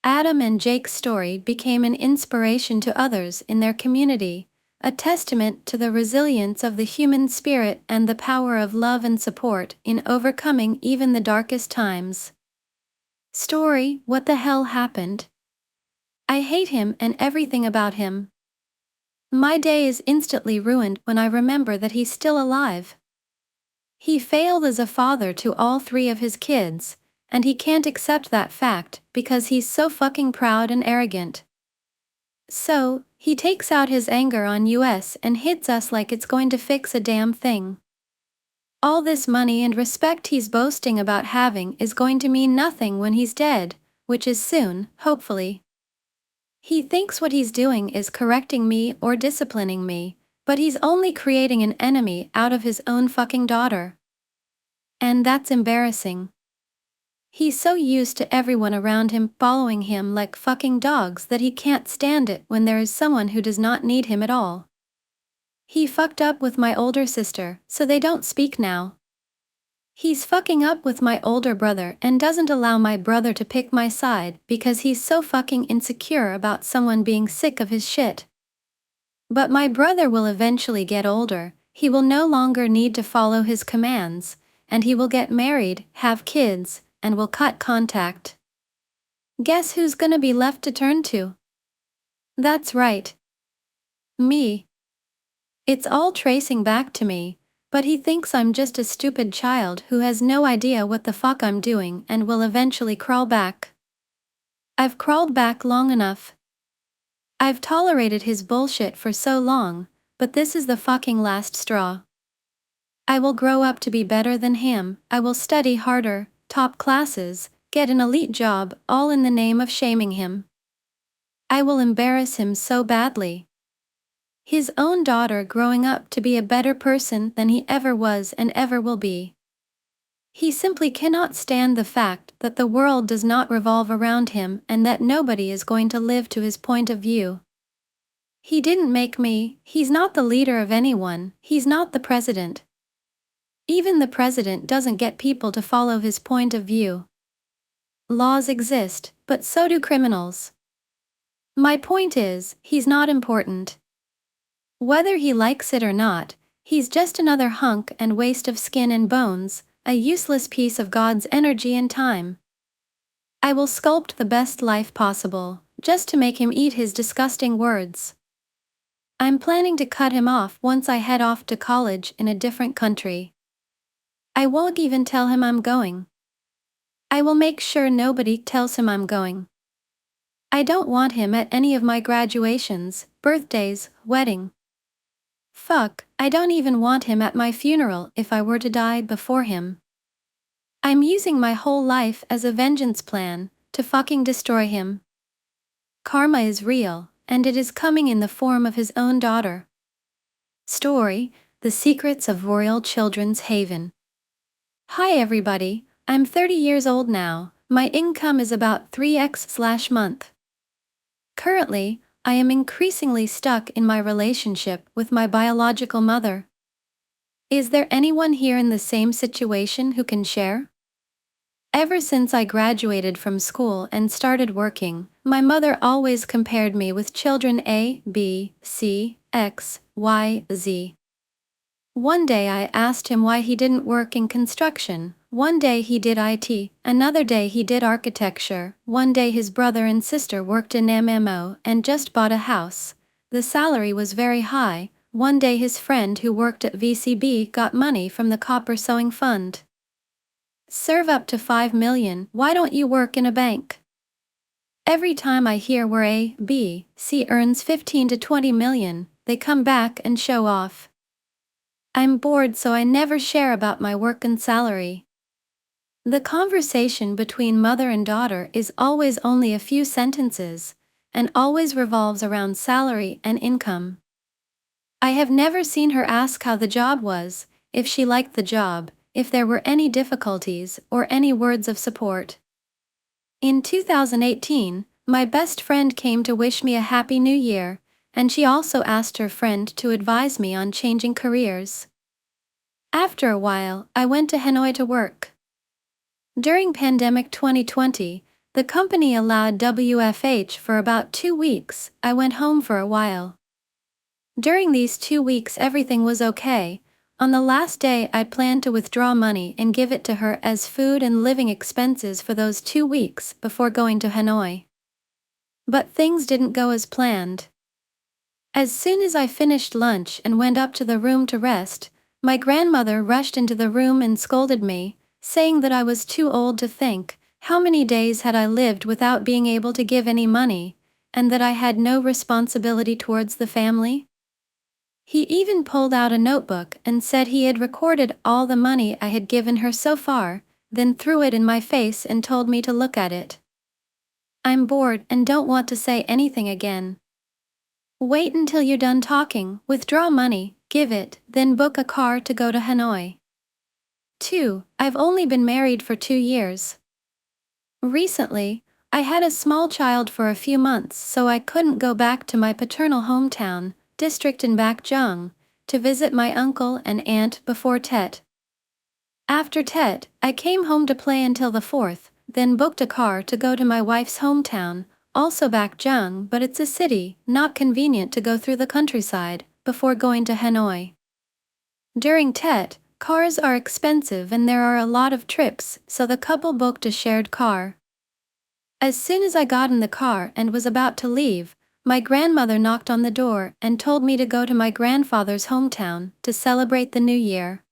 Adam and Jake's story became an inspiration to others in their community, a testament to the resilience of the human spirit and the power of love and support in overcoming even the darkest times. Story: what the hell happened? I hate him and everything about him. My day is instantly ruined when I remember that he's still alive. He failed as a father to all 3 of his kids, and he can't accept that fact because he's so fucking proud and arrogant. So, he takes out his anger on us and hits us like it's going to fix a damn thing. All this money and respect he's boasting about having is going to mean nothing when he's dead, which is soon, hopefully. He thinks what he's doing is correcting me or disciplining me, but he's only creating an enemy out of his own fucking daughter. And that's embarrassing. He's so used to everyone around him following him like fucking dogs that he can't stand it when there is someone who does not need him at all. He fucked up with my older sister, so they don't speak now. He's fucking up with my older brother and doesn't allow my brother to pick my side because he's so fucking insecure about someone being sick of his shit. But my brother will eventually get older, he will no longer need to follow his commands, and he will get married, have kids, and will cut contact. Guess who's gonna be left to turn to? That's right. Me. It's all tracing back to me. But he thinks I'm just a stupid child who has no idea what the fuck I'm doing and will eventually crawl back. I've crawled back long enough. I've tolerated his bullshit for so long, but this is the fucking last straw. I will grow up to be better than him, I will study harder, top classes, get an elite job, all in the name of shaming him. I will embarrass him so badly. His own daughter growing up to be a better person than he ever was and ever will be. He simply cannot stand the fact that the world does not revolve around him and that nobody is going to live to his point of view. He didn't make me, he's not the leader of anyone, he's not the president. Even the president doesn't get people to follow his point of view. Laws exist, but so do criminals. My point is, he's not important. Whether he likes it or not, he's just another hunk and waste of skin and bones, a useless piece of God's energy and time. I will sculpt the best life possible, just to make him eat his disgusting words. I'm planning to cut him off once I head off to college in a different country. I won't even tell him I'm going. I will make sure nobody tells him I'm going. I don't want him at any of my graduations, birthdays, wedding. Fuck, I don't even want him at my funeral if I were to die before him. I'm using my whole life as a vengeance plan, to fucking destroy him. Karma is real, and it is coming in the form of his own daughter. Story: The Secrets of Royal Children's Haven. Hi everybody, I'm 30 years old now, my income is about 3x/month. Currently, I am increasingly stuck in my relationship with my biological mother. Is there anyone here in the same situation who can share? Ever since I graduated from school and started working, my mother always compared me with children A, B, C, X, Y, Z. One day I asked him why he didn't work in construction. One day he did IT, another day he did architecture, one day his brother and sister worked in MMO and just bought a house. The salary was very high. One day his friend who worked at VCB got money from the copper sewing fund. Serve up to 5 million, why don't you work in a bank? Every time I hear where A, B, C earns 15 to 20 million, they come back and show off. I'm bored, so I never share about my work and salary. The conversation between mother and daughter is always only a few sentences, and always revolves around salary and income. I have never seen her ask how the job was, if she liked the job, if there were any difficulties, or any words of support. In 2018, my best friend came to wish me a happy new year, and she also asked her friend to advise me on changing careers. After a while, I went to Hanoi to work. During pandemic 2020, the company allowed WFH for about 2 weeks. I went home for a while. During these 2 weeks everything was okay. On the last day I planned to withdraw money and give it to her as food and living expenses for those 2 weeks before going to Hanoi. But things didn't go as planned. As soon as I finished lunch and went up to the room to rest, my grandmother rushed into the room and scolded me, saying that I was too old to think. How many days had I lived without being able to give any money, and that I had no responsibility towards the family? He even pulled out a notebook and said he had recorded all the money I had given her so far, then threw it in my face and told me to look at it. I'm bored and don't want to say anything again. Wait until you're done talking, withdraw money, give it, then book a car to go to Hanoi. 2. I've only been married for 2 years. Recently, I had a small child for a few months, so I couldn't go back to my paternal hometown, district in Bac Giang, to visit my uncle and aunt before Tet. After Tet, I came home to play until the 4th, then booked a car to go to my wife's hometown, also Bac Giang, but it's a city, not convenient to go through the countryside, before going to Hanoi. During Tet, cars are expensive and there are a lot of trips, so the couple booked a shared car. As soon as I got in the car and was about to leave, my grandmother knocked on the door and told me to go to my grandfather's hometown to celebrate the new year.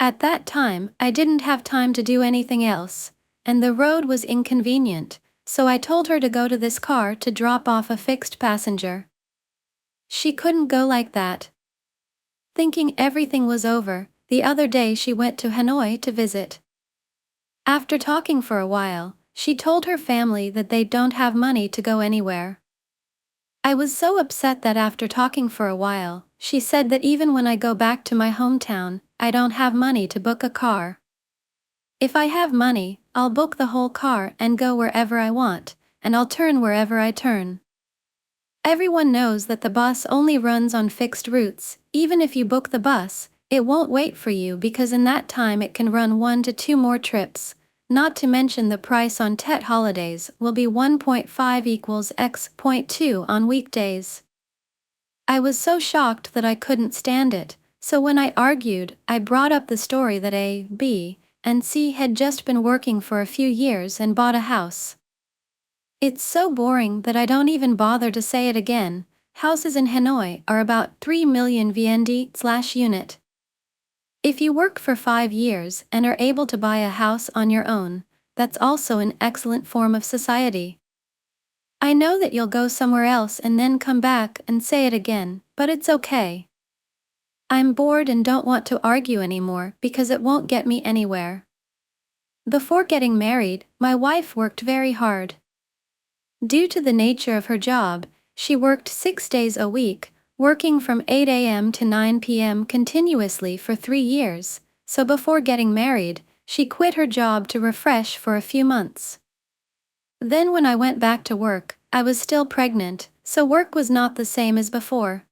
At that time, I didn't have time to do anything else, and the road was inconvenient, so I told her to go to this car to drop off a fixed passenger. She couldn't go like that. Thinking everything was over, the other day she went to Hanoi to visit. After talking for a while, she told her family that they don't have money to go anywhere. I was so upset that after talking for a while, she said that even when I go back to my hometown, I don't have money to book a car. If I have money, I'll book the whole car and go wherever I want, and I'll turn wherever I turn. Everyone knows that the bus only runs on fixed routes. Even if you book the bus, it won't wait for you because in that time it can run 1 to 2 more trips. Not to mention the price on Tet holidays will be 1.5 equals x.2 on weekdays. I was so shocked that I couldn't stand it, so when I argued, I brought up the story that A, B, and C had just been working for a few years and bought a house. It's so boring that I don't even bother to say it again. Houses in Hanoi are about 3 million VND/unit. If you work for 5 years and are able to buy a house on your own, that's also an excellent form of society. I know that you'll go somewhere else and then come back and say it again, but it's okay. I'm bored and don't want to argue anymore because it won't get me anywhere. Before getting married, my wife worked very hard. Due to the nature of her job, she worked 6 days a week, working from 8 a.m. to 9 p.m. continuously for 3 years, so before getting married, she quit her job to refresh for a few months. Then when I went back to work, I was still pregnant, so work was not the same as before.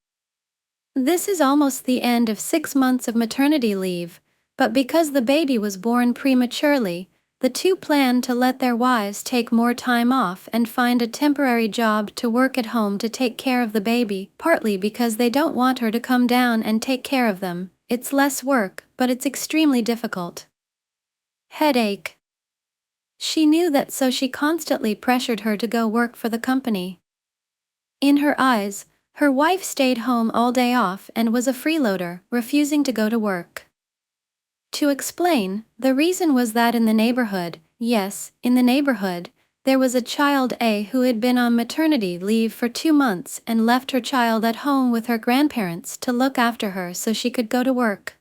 This is almost the end of 6 months of maternity leave, but because the baby was born prematurely, the two planned to let their wives take more time off and find a temporary job to work at home to take care of the baby, partly because they don't want her to come down and take care of them. It's less work, but it's extremely difficult. Headache. She knew that, so she constantly pressured her to go work for the company. In her eyes, her wife stayed home all day off and was a freeloader, refusing to go to work. To explain, the reason was that in the neighborhood, yes, in the neighborhood, There was a child A who had been on maternity leave for 2 months and left her child at home with her grandparents to look after her so she could go to work.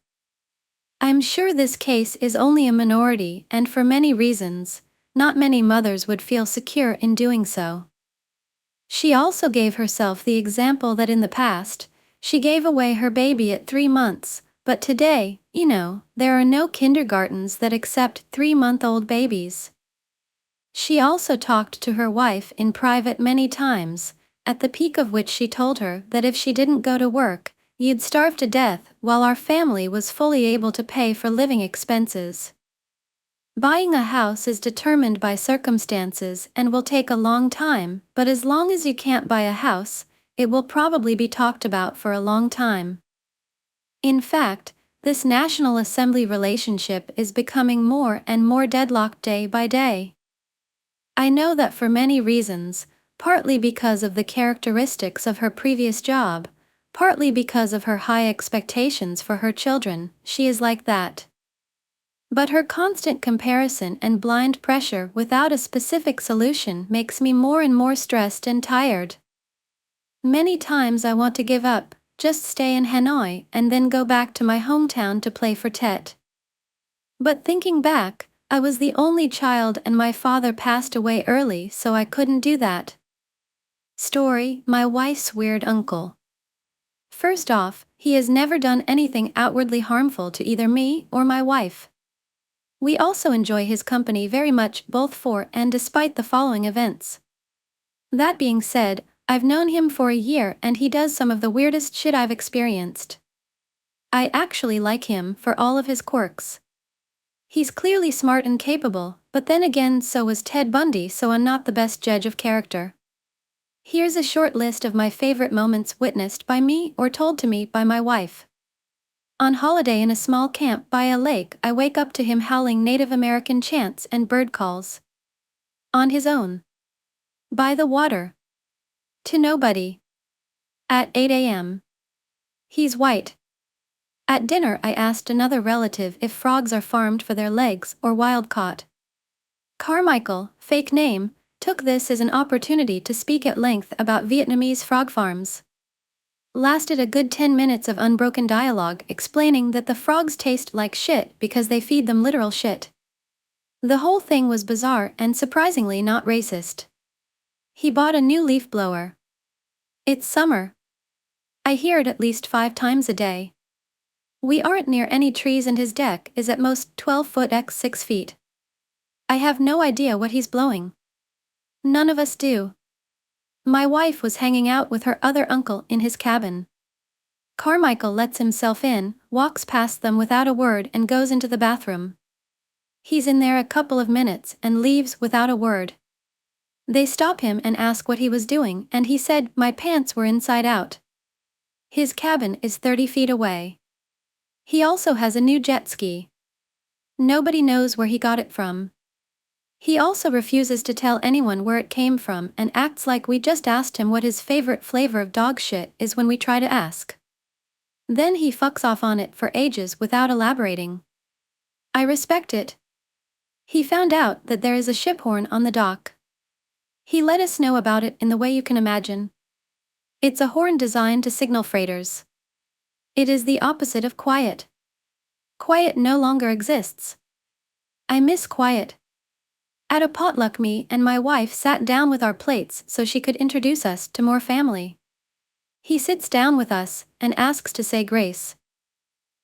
I'm sure this case is only a minority, and for many reasons, not many mothers would feel secure in doing so. She also gave herself the example that in the past, she gave away her baby at 3 months, but today, there are no kindergartens that accept 3-month-old babies. She also talked to her wife in private many times, at the peak of which she told her that if she didn't go to work, you'd starve to death, while our family was fully able to pay for living expenses. Buying a house is determined by circumstances and will take a long time, but as long as you can't buy a house, it will probably be talked about for a long time. In fact, this National Assembly relationship is becoming more and more deadlocked day by day. I know that for many reasons, partly because of the characteristics of her previous job, partly because of her high expectations for her children, she is like that. But her constant comparison and blind pressure without a specific solution makes me more and more stressed and tired. Many times I want to give up, just stay in Hanoi and then go back to my hometown to play for Tet. But thinking back, I was the only child and my father passed away early, so I couldn't do that. Story: my wife's weird uncle. First off, he has never done anything outwardly harmful to either me or my wife. We also enjoy his company very much, both for and despite the following events. That being said, I've known him for a year and he does some of the weirdest shit I've experienced. I actually like him for all of his quirks. He's clearly smart and capable, but then again so was Ted Bundy, so I'm not the best judge of character. Here's a short list of my favorite moments witnessed by me or told to me by my wife. On holiday in a small camp by a lake, I wake up to him howling Native American chants and bird calls. On his own. By the water. To nobody. At 8 a.m. He's white. At dinner I asked another relative if frogs are farmed for their legs or wild caught. Carmichael, fake name, took this as an opportunity to speak at length about Vietnamese frog farms. Lasted a good 10 minutes of unbroken dialogue explaining that the frogs taste like shit because they feed them literal shit. The whole thing was bizarre and surprisingly not racist. He bought a new leaf blower. It's summer. I hear it at least 5 times a day. We aren't near any trees and his deck is at most 12 foot x 6 feet. I have no idea what he's blowing. None of us do. My wife was hanging out with her other uncle in his cabin. Carmichael lets himself in, walks past them without a word and goes into the bathroom. He's in there a couple of minutes and leaves without a word. They stop him and ask what he was doing and he said, "My pants were inside out." His cabin is 30 feet away. He also has a new jet ski. Nobody knows where he got it from. He also refuses to tell anyone where it came from and acts like we just asked him what his favorite flavor of dog shit is when we try to ask. Then he fucks off on it for ages without elaborating. I respect it. He found out that there is a ship horn on the dock. He let us know about it in the way you can imagine. It's a horn designed to signal freighters. It is the opposite of quiet. Quiet no longer exists. I miss quiet. At a potluck, me and my wife sat down with our plates so she could introduce us to more family. He sits down with us and asks to say grace.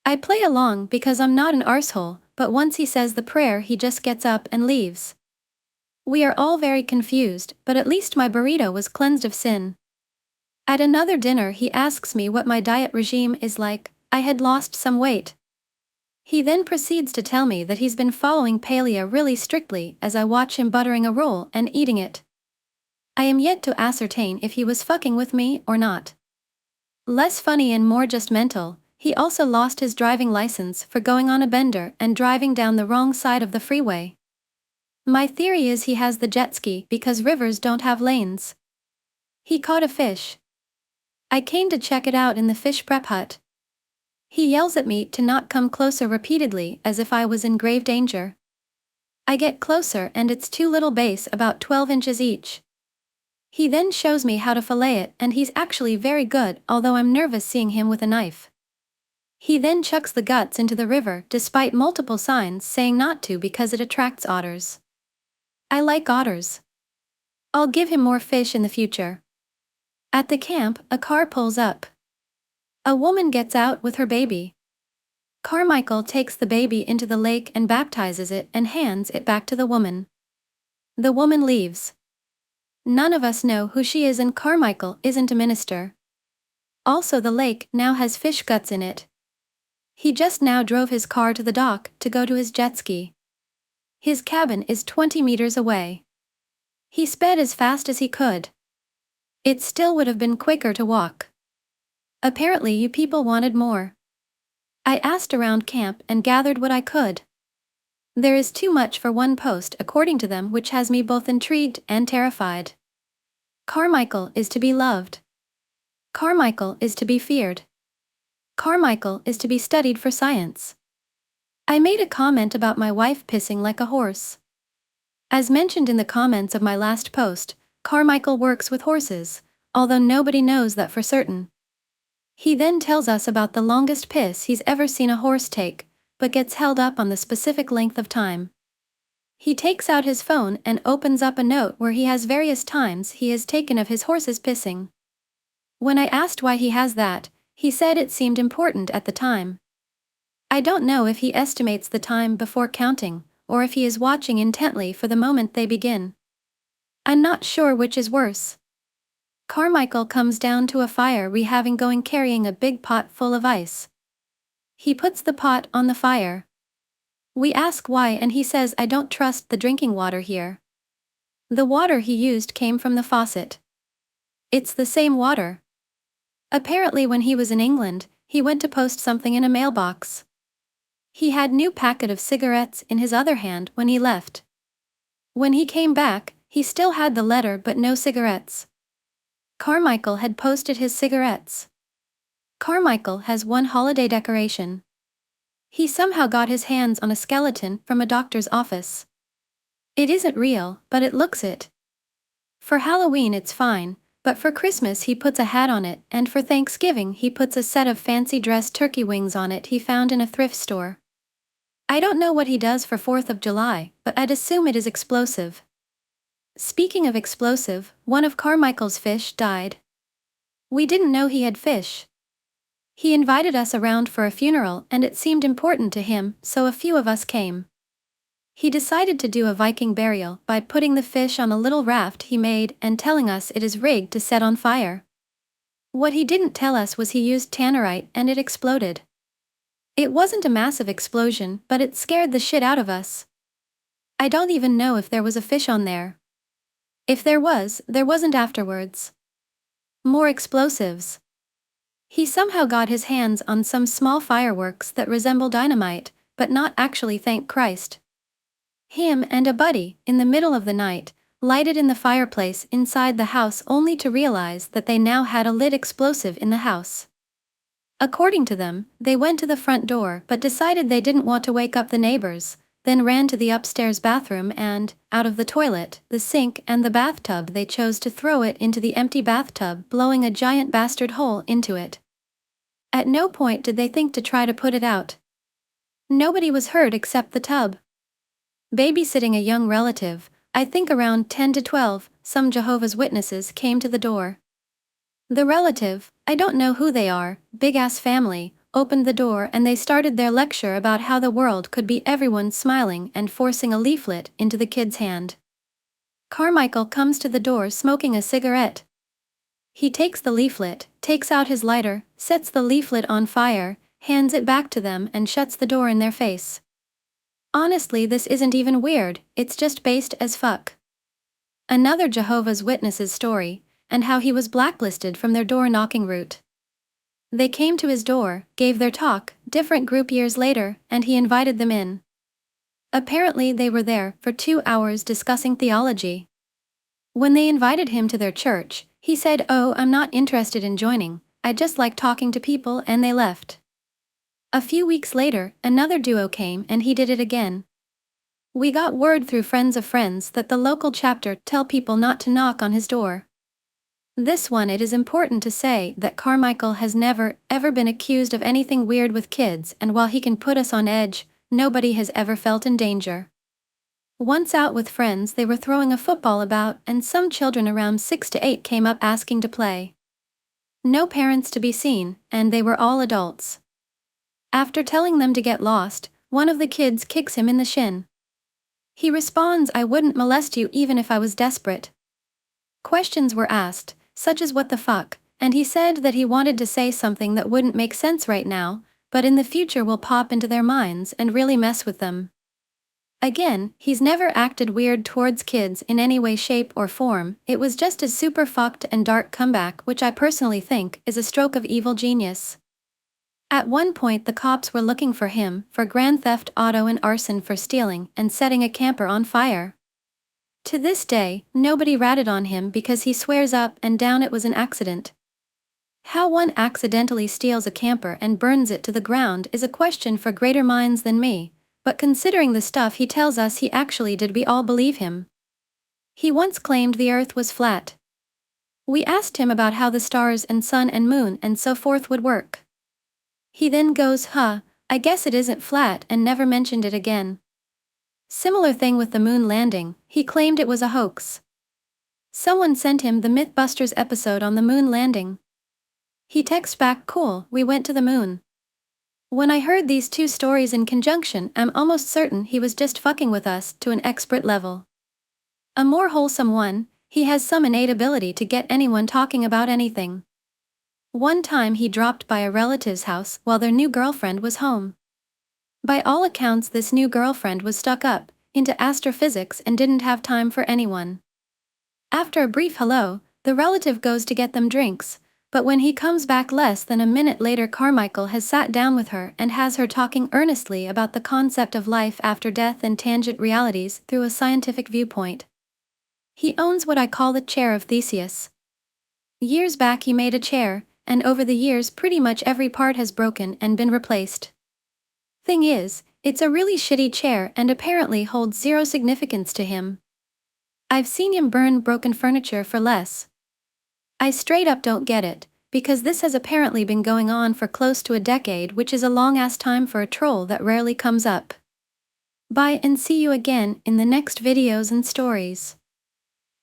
I play along because I'm not an arsehole, but once he says the prayer he just gets up and leaves. We are all very confused, but at least my burrito was cleansed of sin. At another dinner he asks me what my diet regime is like. I had lost some weight. He then proceeds to tell me that he's been following paleo really strictly as I watch him buttering a roll and eating it. I am yet to ascertain if he was fucking with me or not. Less funny and more just mental, he also lost his driving license for going on a bender and driving down the wrong side of the freeway. My theory is he has the jet ski because rivers don't have lanes. He caught a fish. I came to check it out in the fish prep hut. He yells at me to not come closer repeatedly as if I was in grave danger. I get closer and it's two little bass about 12 inches each. He then shows me how to fillet it and he's actually very good, although I'm nervous seeing him with a knife. He then chucks the guts into the river despite multiple signs saying not to because it attracts otters. I like otters. I'll give him more fish in the future. At the camp, a car pulls up. A woman gets out with her baby. Carmichael takes the baby into the lake and baptizes it and hands it back to the woman. The woman leaves. None of us know who she is and Carmichael isn't a minister. Also, the lake now has fish guts in it. He just now drove his car to the dock to go to his jet ski. His cabin is 20 meters away. He sped as fast as he could. It still would have been quicker to walk. Apparently you people wanted more. I asked around camp and gathered what I could. There is too much for one post according to them, which has me both intrigued and terrified. Carmichael is to be loved. Carmichael is to be feared. Carmichael is to be studied for science. I made a comment about my wife pissing like a horse. As mentioned in the comments of my last post, Carmichael works with horses, although nobody knows that for certain. He then tells us about the longest piss he's ever seen a horse take, but gets held up on the specific length of time. He takes out his phone and opens up a note where he has various times he has taken of his horses pissing. When I asked why he has that, he said it seemed important at the time. I don't know if he estimates the time before counting, or if he is watching intently for the moment they begin. I'm not sure which is worse. Carmichael comes down to a fire we having going carrying a big pot full of ice. He puts the pot on the fire. We ask why and he says I don't trust the drinking water here. The water he used came from the faucet. It's the same water. Apparently when he was in England, he went to post something in a mailbox. He had new packet of cigarettes in his other hand when he left. When he came back, he still had the letter but no cigarettes. Carmichael had posted his cigarettes. Carmichael has one holiday decoration. He somehow got his hands on a skeleton from a doctor's office. It isn't real, but it looks it. For Halloween it's fine, but for Christmas he puts a hat on it, and for Thanksgiving he puts a set of fancy dressed turkey wings on it he found in a thrift store. I don't know what he does for 4th of July, but I'd assume it is explosive. Speaking of explosive, one of Carmichael's fish died. We didn't know he had fish. He invited us around for a funeral and it seemed important to him, so a few of us came. He decided to do a Viking burial by putting the fish on a little raft he made and telling us it is rigged to set on fire. What he didn't tell us was he used tannerite and it exploded. It wasn't a massive explosion, but it scared the shit out of us. I don't even know if there was a fish on there. If there wasn't afterwards. More explosives. He somehow got his hands on some small fireworks that resemble dynamite, but not actually, thank Christ. Him and a buddy, in the middle of the night, lighted in the fireplace inside the house only to realize that they now had a lit explosive in the house. According to them, they went to the front door but decided they didn't want to wake up the neighbors, then ran to the upstairs bathroom and, out of the toilet, the sink and the bathtub they chose to throw it into the empty bathtub, blowing a giant bastard hole into it. At no point did they think to try to put it out. Nobody was hurt except the tub. Babysitting a young relative, I think around 10 to 12, some Jehovah's Witnesses came to the door. The relative, I don't know who they are, big-ass family, opened the door and they started their lecture about how the world could be everyone smiling and forcing a leaflet into the kid's hand. Carmichael comes to the door smoking a cigarette. He takes the leaflet, takes out his lighter, sets the leaflet on fire, hands it back to them and shuts the door in their face. Honestly, this isn't even weird, it's just based as fuck. Another Jehovah's Witnesses story, and how he was blacklisted from their door-knocking route. They came to his door, gave their talk, different group years later, and he invited them in. Apparently they were there for 2 hours discussing theology. When they invited him to their church, he said, "Oh, I'm not interested in joining, I just like talking to people," and they left. A few weeks later, another duo came and he did it again. We got word through friends of friends that the local chapter tell people not to knock on his door. This one, it is important to say that Carmichael has never, ever been accused of anything weird with kids, and while he can put us on edge, nobody has ever felt in danger. Once out with friends, they were throwing a football about, and some children around 6 to 8 came up asking to play. No parents to be seen, and they were all adults. After telling them to get lost, one of the kids kicks him in the shin. He responds, "I wouldn't molest you even if I was desperate." Questions were asked, such as "what the fuck," and he said that he wanted to say something that wouldn't make sense right now, but in the future will pop into their minds and really mess with them. Again, he's never acted weird towards kids in any way, shape, or form. It was just a super fucked and dark comeback, which I personally think is a stroke of evil genius. At one point, the cops were looking for him for grand theft auto and arson for stealing and setting a camper on fire. To this day, nobody ratted on him because he swears up and down it was an accident. How one accidentally steals a camper and burns it to the ground is a question for greater minds than me, but considering the stuff he tells us he actually did, we all believe him. He once claimed the earth was flat. We asked him about how the stars and sun and moon and so forth would work. He then goes, I guess it isn't flat, and never mentioned it again. Similar thing with the moon landing, he claimed it was a hoax. Someone sent him the Mythbusters episode on the moon landing. He texts back, "Cool, we went to the moon." When I heard these two stories in conjunction, I'm almost certain he was just fucking with us to an expert level. A more wholesome one, he has some innate ability to get anyone talking about anything. One time he dropped by a relative's house while their new girlfriend was home. By all accounts, this new girlfriend was stuck up, into astrophysics, and didn't have time for anyone. After a brief hello, the relative goes to get them drinks, but when he comes back less than a minute later, Carmichael has sat down with her and has her talking earnestly about the concept of life after death and tangent realities through a scientific viewpoint. He owns what I call the chair of Theseus. Years back he made a chair, and over the years pretty much every part has broken and been replaced. Thing is, it's a really shitty chair and apparently holds zero significance to him. I've seen him burn broken furniture for less. I straight up don't get it, because this has apparently been going on for close to a decade, which is a long-ass time for a troll that rarely comes up. Bye, and see you again in the next videos and stories.